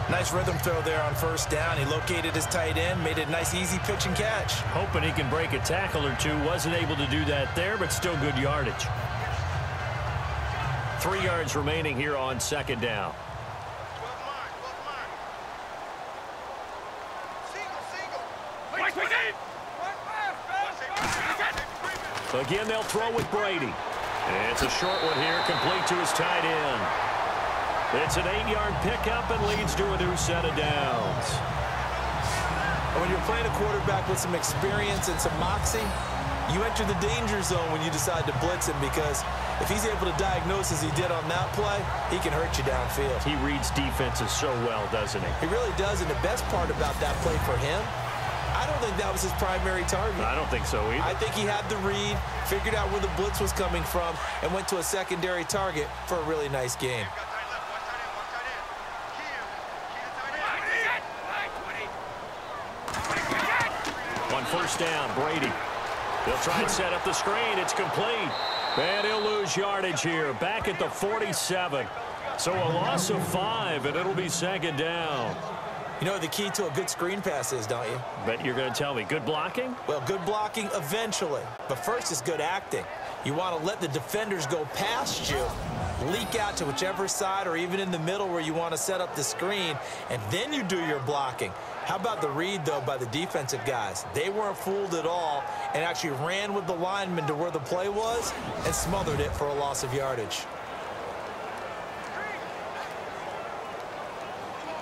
Nice rhythm throw there on first down. He located his tight end, made it a nice easy pitch and catch. Hoping he can break a tackle or two. Wasn't able to do that there, but still good yardage. 3 yards remaining here on second down. Again, they'll throw with Brady. It's a short one here, complete to his tight end. It's an 8-yard pickup and leads to a new set of downs. When you're playing a quarterback with some experience and some moxie, you enter the danger zone when you decide to blitz him, because if he's able to diagnose as he did on that play, he can hurt you downfield. He reads defenses so well, doesn't he? He really does, and the best part about that play for him, I don't think that was his primary target. I don't think so either. I think he had the read, figured out where the blitz was coming from, and went to a secondary target for a really nice game. On first down, Brady. They'll try and set up the screen. It's complete. And he'll lose yardage here. Back at the 47. So a loss of 5, and it'll be second down. You know what the key to a good screen pass is, don't you? Bet you're going to tell me. Good blocking? Well, good blocking eventually. But first is good acting. You want to let the defenders go past you, leak out to whichever side or even in the middle where you want to set up the screen, and then you do your blocking. How about the read, though, by the defensive guys? They weren't fooled at all and actually ran with the lineman to where the play was and smothered it for a loss of yardage.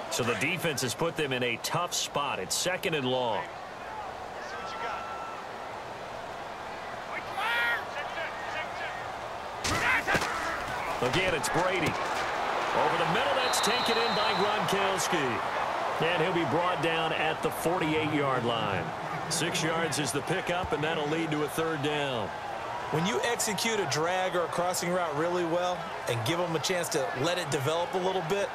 So the defense has put them in a tough spot. It's second and long. Again, it's Brady. Over the middle, that's taken in by Gronkowski. And he'll be brought down at the 48-yard line. 6 yards is the pickup, and that'll lead to a third down. When you execute a drag or a crossing route really well and give them a chance to let it develop a little bit,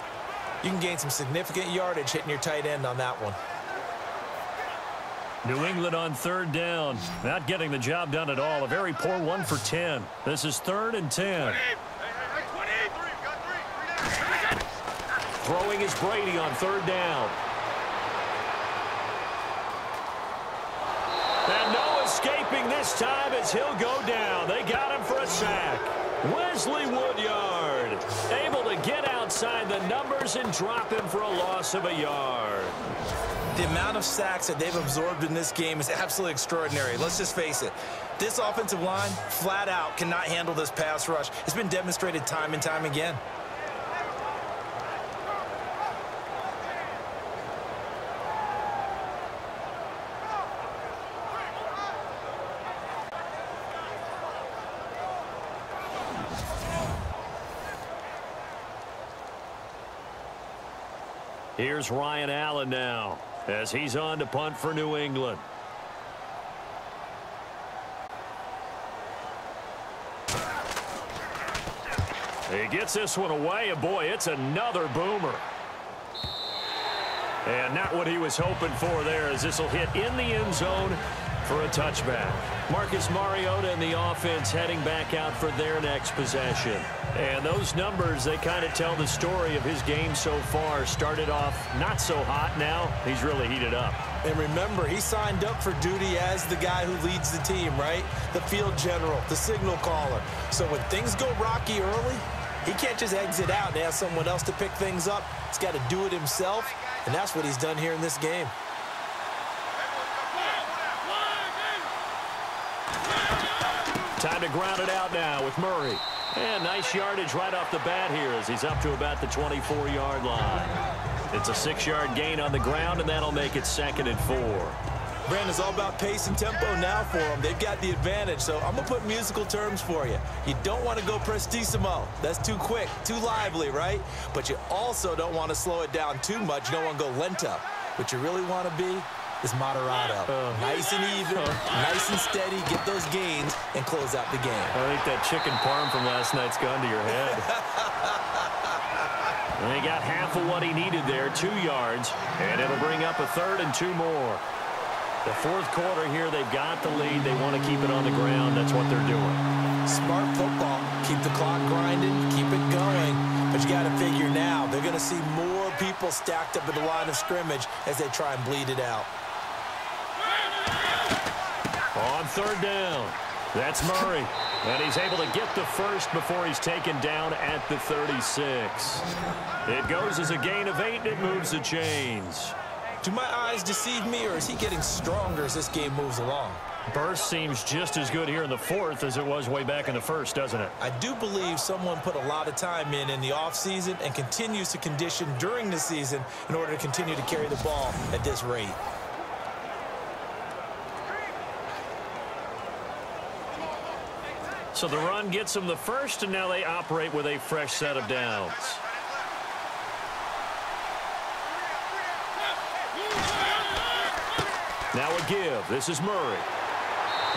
you can gain some significant yardage hitting your tight end on that one. New England on third down. Not getting the job done at all. A very poor 1 for 10. This is 3rd and 10. Throwing is Brady on third down. And no escaping this time as he'll go down. They got him for a sack. Wesley Woodyard able to get outside the numbers and drop him for a loss of a yard. The amount of sacks that they've absorbed in this game is absolutely extraordinary. Let's just face it. This offensive line, flat out, cannot handle this pass rush. It's been demonstrated time and time again. Here's Ryan Allen now as he's on to punt for New England. He gets this one away, and boy, it's another boomer. And not what he was hoping for there, as this will hit in the end zone for a touchback. Marcus Mariota and the offense heading back out for their next possession. And those numbers, they kind of tell the story of his game so far. Started off not so hot. Now he's really heated up. And remember, he signed up for duty as the guy who leads the team, right? The field general, the signal caller. So when things go rocky early, he can't just exit out and ask someone else to pick things up. He's got to do it himself, and that's what he's done here in this game. Time to ground it out now with Murray. And nice yardage right off the bat here as he's up to about the 24-yard line. It's a 6-yard gain on the ground, and that'll make it 2nd and 4. Brandon, it's all about pace and tempo now for them. They've got the advantage, so I'm going to put musical terms for you. You don't want to go prestissimo. That's too quick, too lively, right? But you also don't want to slow it down too much. You don't want to go lento. What you really want to be is moderato. Nice and even, nice and steady, get those gains, and close out the game. I think that chicken parm from last night's gone to your head. And he got half of what he needed there, 2 yards, and it'll bring up a 3rd and 2 more. The 4th quarter here, they've got the lead. They want to keep it on the ground. That's what they're doing. Smart football. Keep the clock grinding, keep it going. But you got to figure now, they're going to see more people stacked up at the line of scrimmage as they try and bleed it out. On third down, that's Murray. And he's able to get the first before he's taken down at the 36. It goes as a gain of 8, and it moves the chains. Do my eyes deceive me, or is he getting stronger as this game moves along? Burst seems just as good here in the fourth as it was way back in the first, doesn't it? I do believe someone put a lot of time in the offseason and continues to condition during the season in order to continue to carry the ball at this rate. So the run gets them the first, and now they operate with a fresh set of downs. Now a give. This is Murray.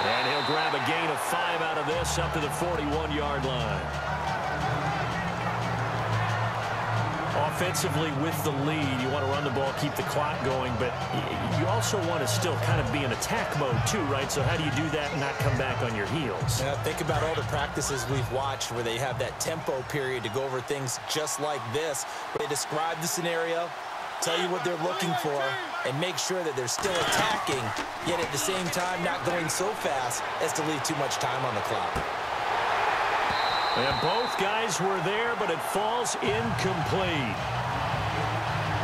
And he'll grab a gain of 5 out of this up to the 41-yard line. Offensively with the lead, you want to run the ball, keep the clock going, but you also want to still kind of be in attack mode too, right? So how do you do that and not come back on your heels? Yeah, think about all the practices we've watched where they have that tempo period to go over things just like this, where they describe the scenario, tell you what they're looking for, and make sure that they're still attacking, yet at the same time not going so fast as to leave too much time on the clock. And both guys were there, but it falls incomplete.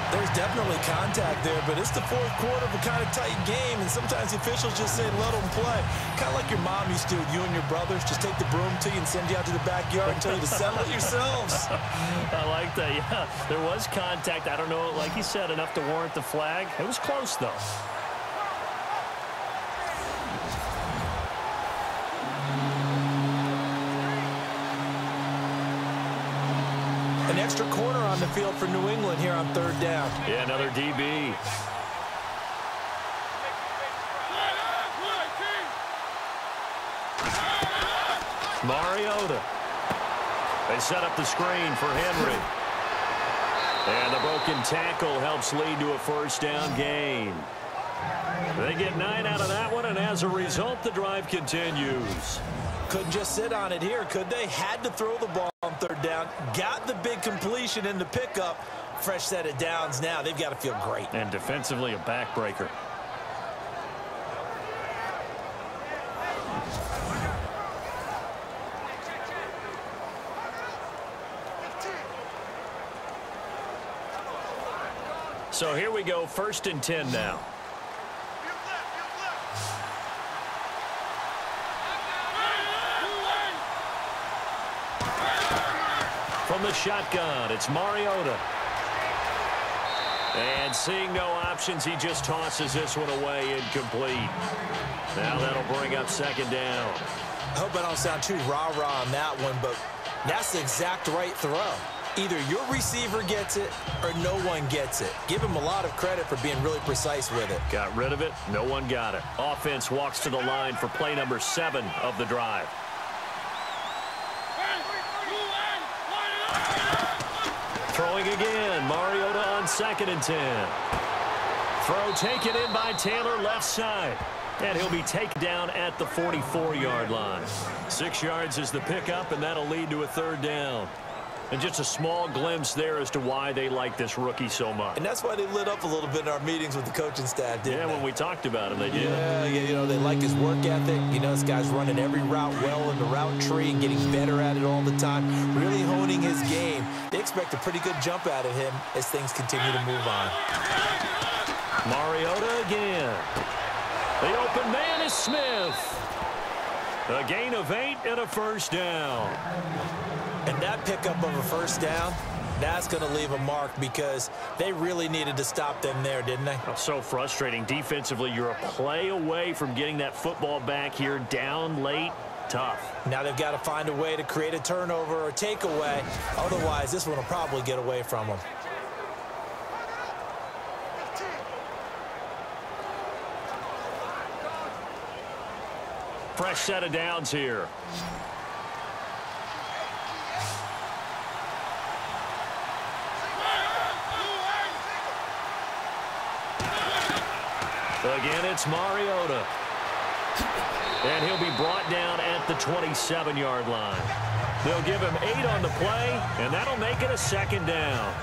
There's definitely contact there, but it's the fourth quarter of a kind of tight game, and sometimes the officials just say, let them play. Kind of like your mom used to with you and your brothers. Just take the broom to you and send you out to the backyard and tell you to settle it yourselves. I like that, yeah. There was contact. I don't know, like he said, enough to warrant the flag. It was close, though. An extra corner on the field for New England here on third down. Yeah, another DB. Mariota. They set up the screen for Henry. And the broken tackle helps lead to a first down gain. They get 9 out of that one, and as a result, the drive continues. Couldn't just sit on it here, could they? Had to throw the ball on third down. Got the big completion in the pickup. Fresh set of downs now. They've got to feel great. And defensively, a backbreaker. So here we go, 1st and 10 now. From the shotgun, it's Mariota. And seeing no options, he just tosses this one away, incomplete. Now that'll bring up 2nd down. I hope I don't sound too rah-rah on that one, but that's the exact right throw. Either your receiver gets it or no one gets it. Give him a lot of credit for being really precise with it. Got rid of it. No one got it. Offense walks to the line for play number 7 of the drive. Throwing again. Mariota on 2nd and 10. Throw taken in by Taylor, left side. And he'll be taken down at the 44-yard line. 6 yards is the pickup, and that'll lead to a 3rd down. And just a small glimpse there as to why they like this rookie so much. And that's why they lit up a little bit in our meetings with the coaching staff, didn't they? Yeah, when we talked about him, they did. Yeah, you know, they like his work ethic. You know, this guy's running every route well in the route tree and getting better at it all the time, really honing his game. They expect a pretty good jump out of him as things continue to move on. Mariota again. The open man is Smith. A gain of 8 and a first down. And that pickup of a first down, that's going to leave a mark because they really needed to stop them there, didn't they? Oh, so frustrating. Defensively, you're a play away from getting that football back here down late. Tough. Now they've got to find a way to create a turnover or takeaway. Otherwise, this one will probably get away from them. Fresh set of downs here. Again, it's Mariota. And he'll be brought down at the 27-yard line. They'll give him 8 on the play, and that'll make it a second down.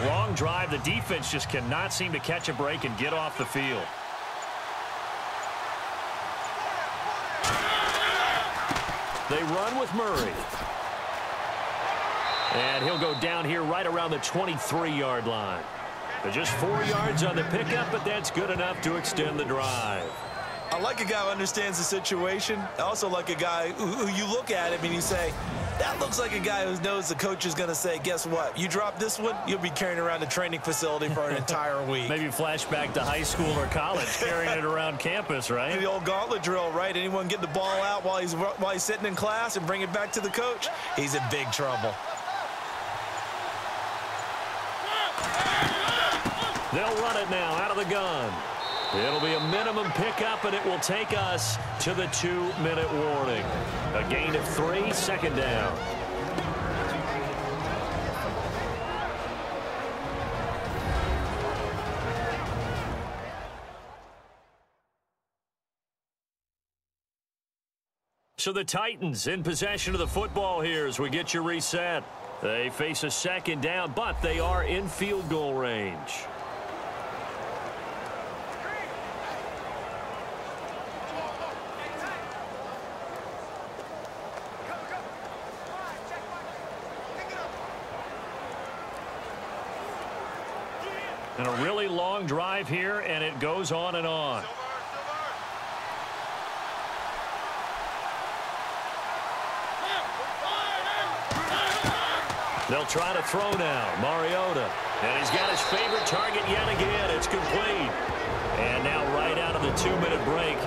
Long drive. The defense just cannot seem to catch a break and get off the field. They run with Murray. And he'll go down here right around the 23-yard line. They're just 4 yards on the pickup, but that's good enough to extend the drive. I like a guy who understands the situation. I also like a guy who you look at him and you say, that looks like a guy who knows the coach is going to say, guess what? You drop this one, you'll be carrying around the training facility for an entire week. Maybe flashback to high school or college, carrying it around campus, right? The old gauntlet drill, right? Anyone get the ball out while he's sitting in class and bring it back to the coach, he's in big trouble. They'll run it now out of the gun. It'll be a minimum pickup, and it will take us to the 2-minute warning. A gain of 3, second down. So the Titans in possession of the football here as we get you reset. They face a second down, but they are in field goal range. And a really long drive here, and it goes on and on. They'll try to throw now. Mariota. And he's got his favorite target yet again. It's complete. And now right out of the 2-minute break,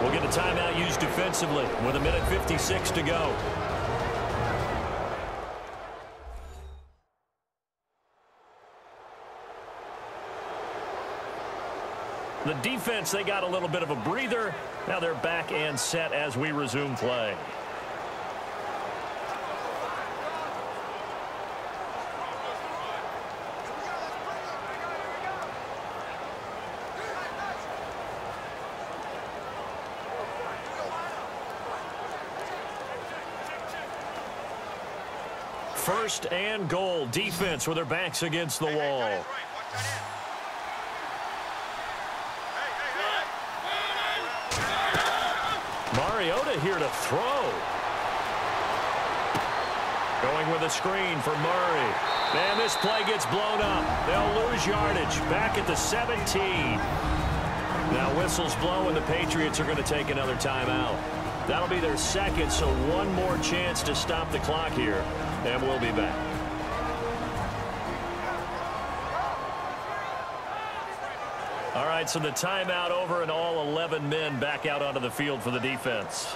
we'll get a timeout used defensively with 1:56 to go. The defense, they got a little bit of a breather. Now they're back and set as we resume play. First and goal. Defense with their backs against the wall. Mariota here to throw. Going with a screen for Murray. And this play gets blown up. They'll lose yardage. Back at the 17. Now whistles blow and the Patriots are going to take another timeout. That'll be their second, so one more chance to stop the clock here. And we'll be back. All right, so the timeout over and all 11 men back out onto the field for the defense.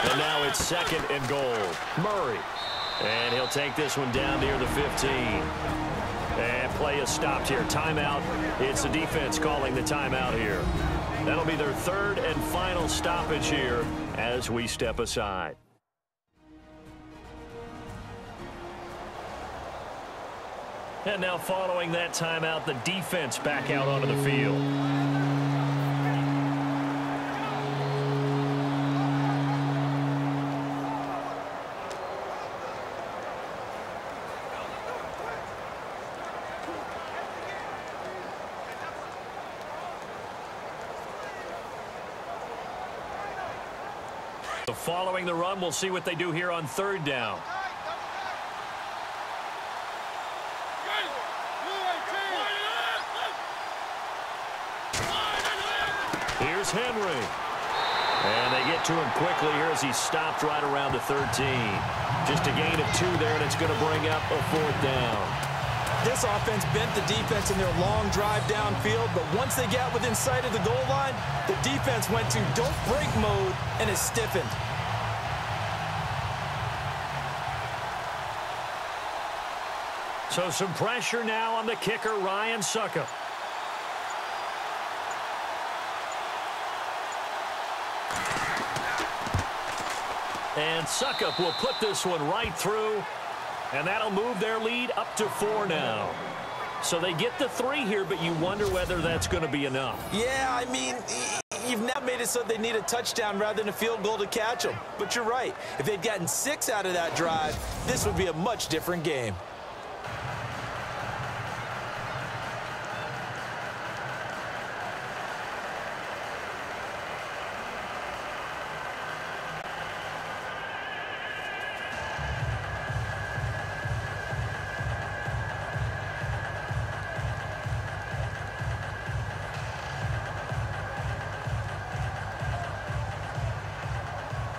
And now it's second and goal. Murray. And he'll take this one down near the 15. And play is stopped here. Timeout. It's the defense calling the timeout here. That'll be their third and final stoppage here as we step aside. And now following that timeout, the defense back out onto the field. So following the run, we'll see what they do here on third down. Henry. And they get to him quickly here as he stopped right around the 13. Just a gain of 2 there, and it's going to bring up a 4th down. This offense bent the defense in their long drive downfield, but once they got within sight of the goal line, the defense went to don't break mode and is stiffened. So some pressure now on the kicker, Ryan Succop. And Succop will put this one right through, and that'll move their lead up to 4 now. So they get the 3 here, but you wonder whether that's going to be enough. Yeah, I mean, you've now made it so they need a touchdown rather than a field goal to catch them. But you're right. If they'd gotten 6 out of that drive, this would be a much different game.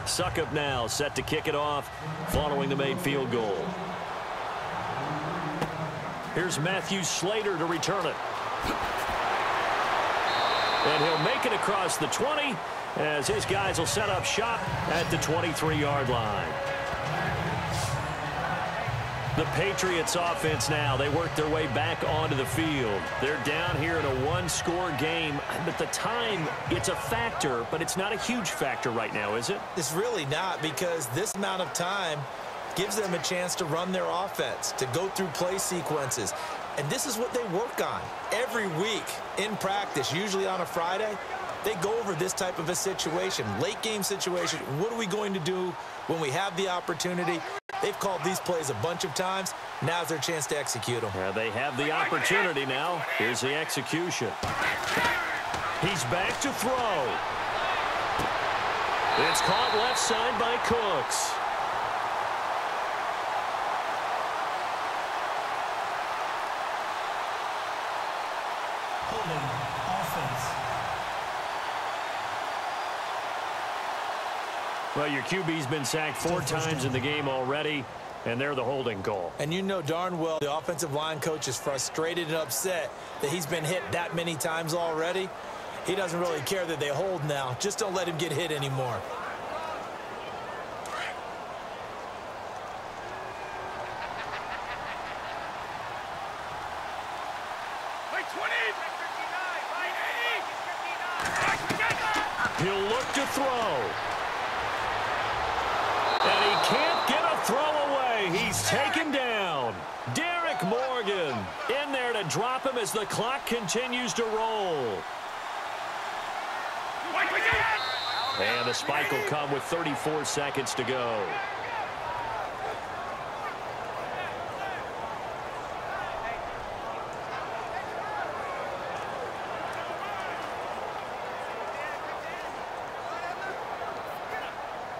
Succop now set to kick it off following the made field goal. Here's Matthew Slater to return it. And he'll make it across the 20 as his guys will set up shop at the 23-yard line. The Patriots offense now, they work their way back onto the field. They're down here in a 1-score game. But the time, it's a factor, but it's not a huge factor right now, is it? It's really not, because this amount of time gives them a chance to run their offense, to go through play sequences. And this is what they work on every week in practice, usually on a Friday. They go over this type of a situation, late game situation. What are we going to do when we have the opportunity? They've called these plays a bunch of times. Now's their chance to execute them. Yeah, they have the opportunity now. Here's the execution. He's back to throw. It's caught left side by Cooks. Holding offense. Well, your QB's been sacked 4 times in the game already, and they're the holding call. And you know darn well the offensive line coach is frustrated and upset that he's been hit that many times already. He doesn't really care that they hold now. Just don't let him get hit anymore. He'll look to throw. And he can't get a throw away. He's taken down. Derek Morgan in there to drop him as the clock continues to roll. And the spike will come with 34 seconds to go.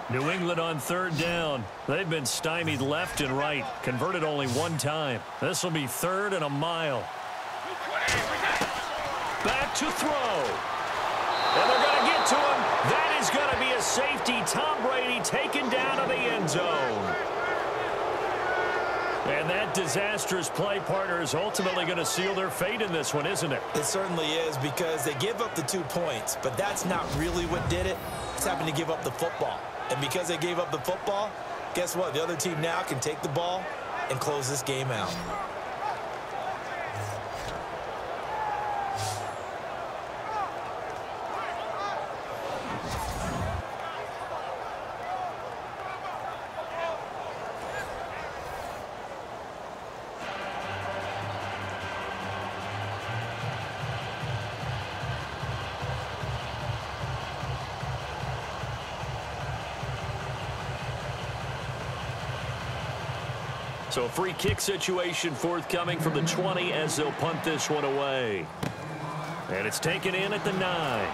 New England on 3rd down. They've been stymied left and right. Converted only 1 time. This will be 3rd and a mile. Back to throw. And they're going to get to him. That is going to be a safety. Tom Brady taken down to the end zone. And that disastrous play, partner, is ultimately going to seal their fate in this one, isn't it? It certainly is, because they give up the 2 points, but that's not really what did it. It's happened to give up the football. And because they gave up the football, guess what? The other team now can take the ball and close this game out. So a free kick situation forthcoming from the 20 as they'll punt this one away. And it's taken in at the 9.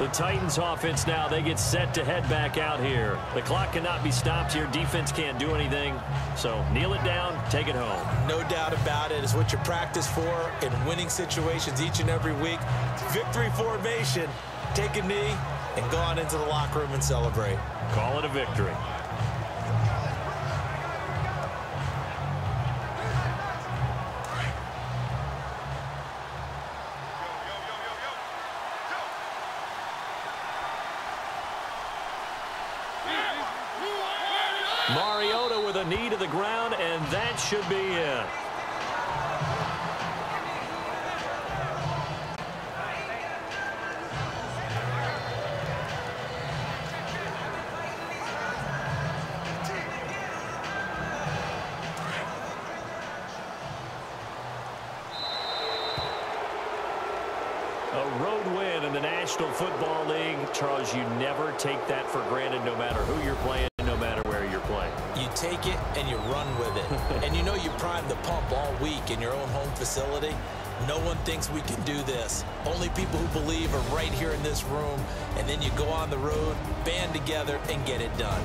The Titans offense now, they get set to head back out here. The clock cannot be stopped here. Defense can't do anything. So kneel it down, take it home. No doubt about it. It's what you practice for in winning situations each and every week. Victory formation. Take a knee and go on into the locker room and celebrate. Call it a victory. Mariota with a knee to the ground, and that should be it. A road win in the National Football League. Charles, you never take that for granted, no matter who you're playing, no matter where you're playing. You take it and you run with it. And you know you prime the pump all week in your own home facility. No one thinks we can do this. Only people who believe are right here in this room. And then you go on the road, band together, and get it done.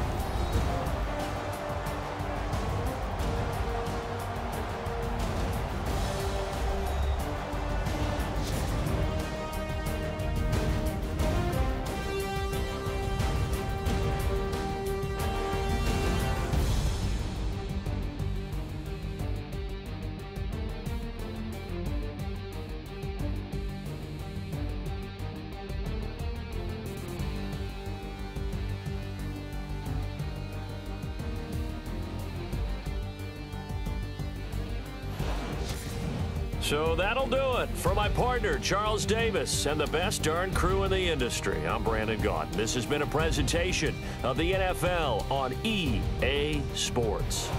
So that'll do it. For my partner, Charles Davis, and the best darn crew in the industry, I'm Brandon Gaudin. This has been a presentation of the NFL on EA Sports.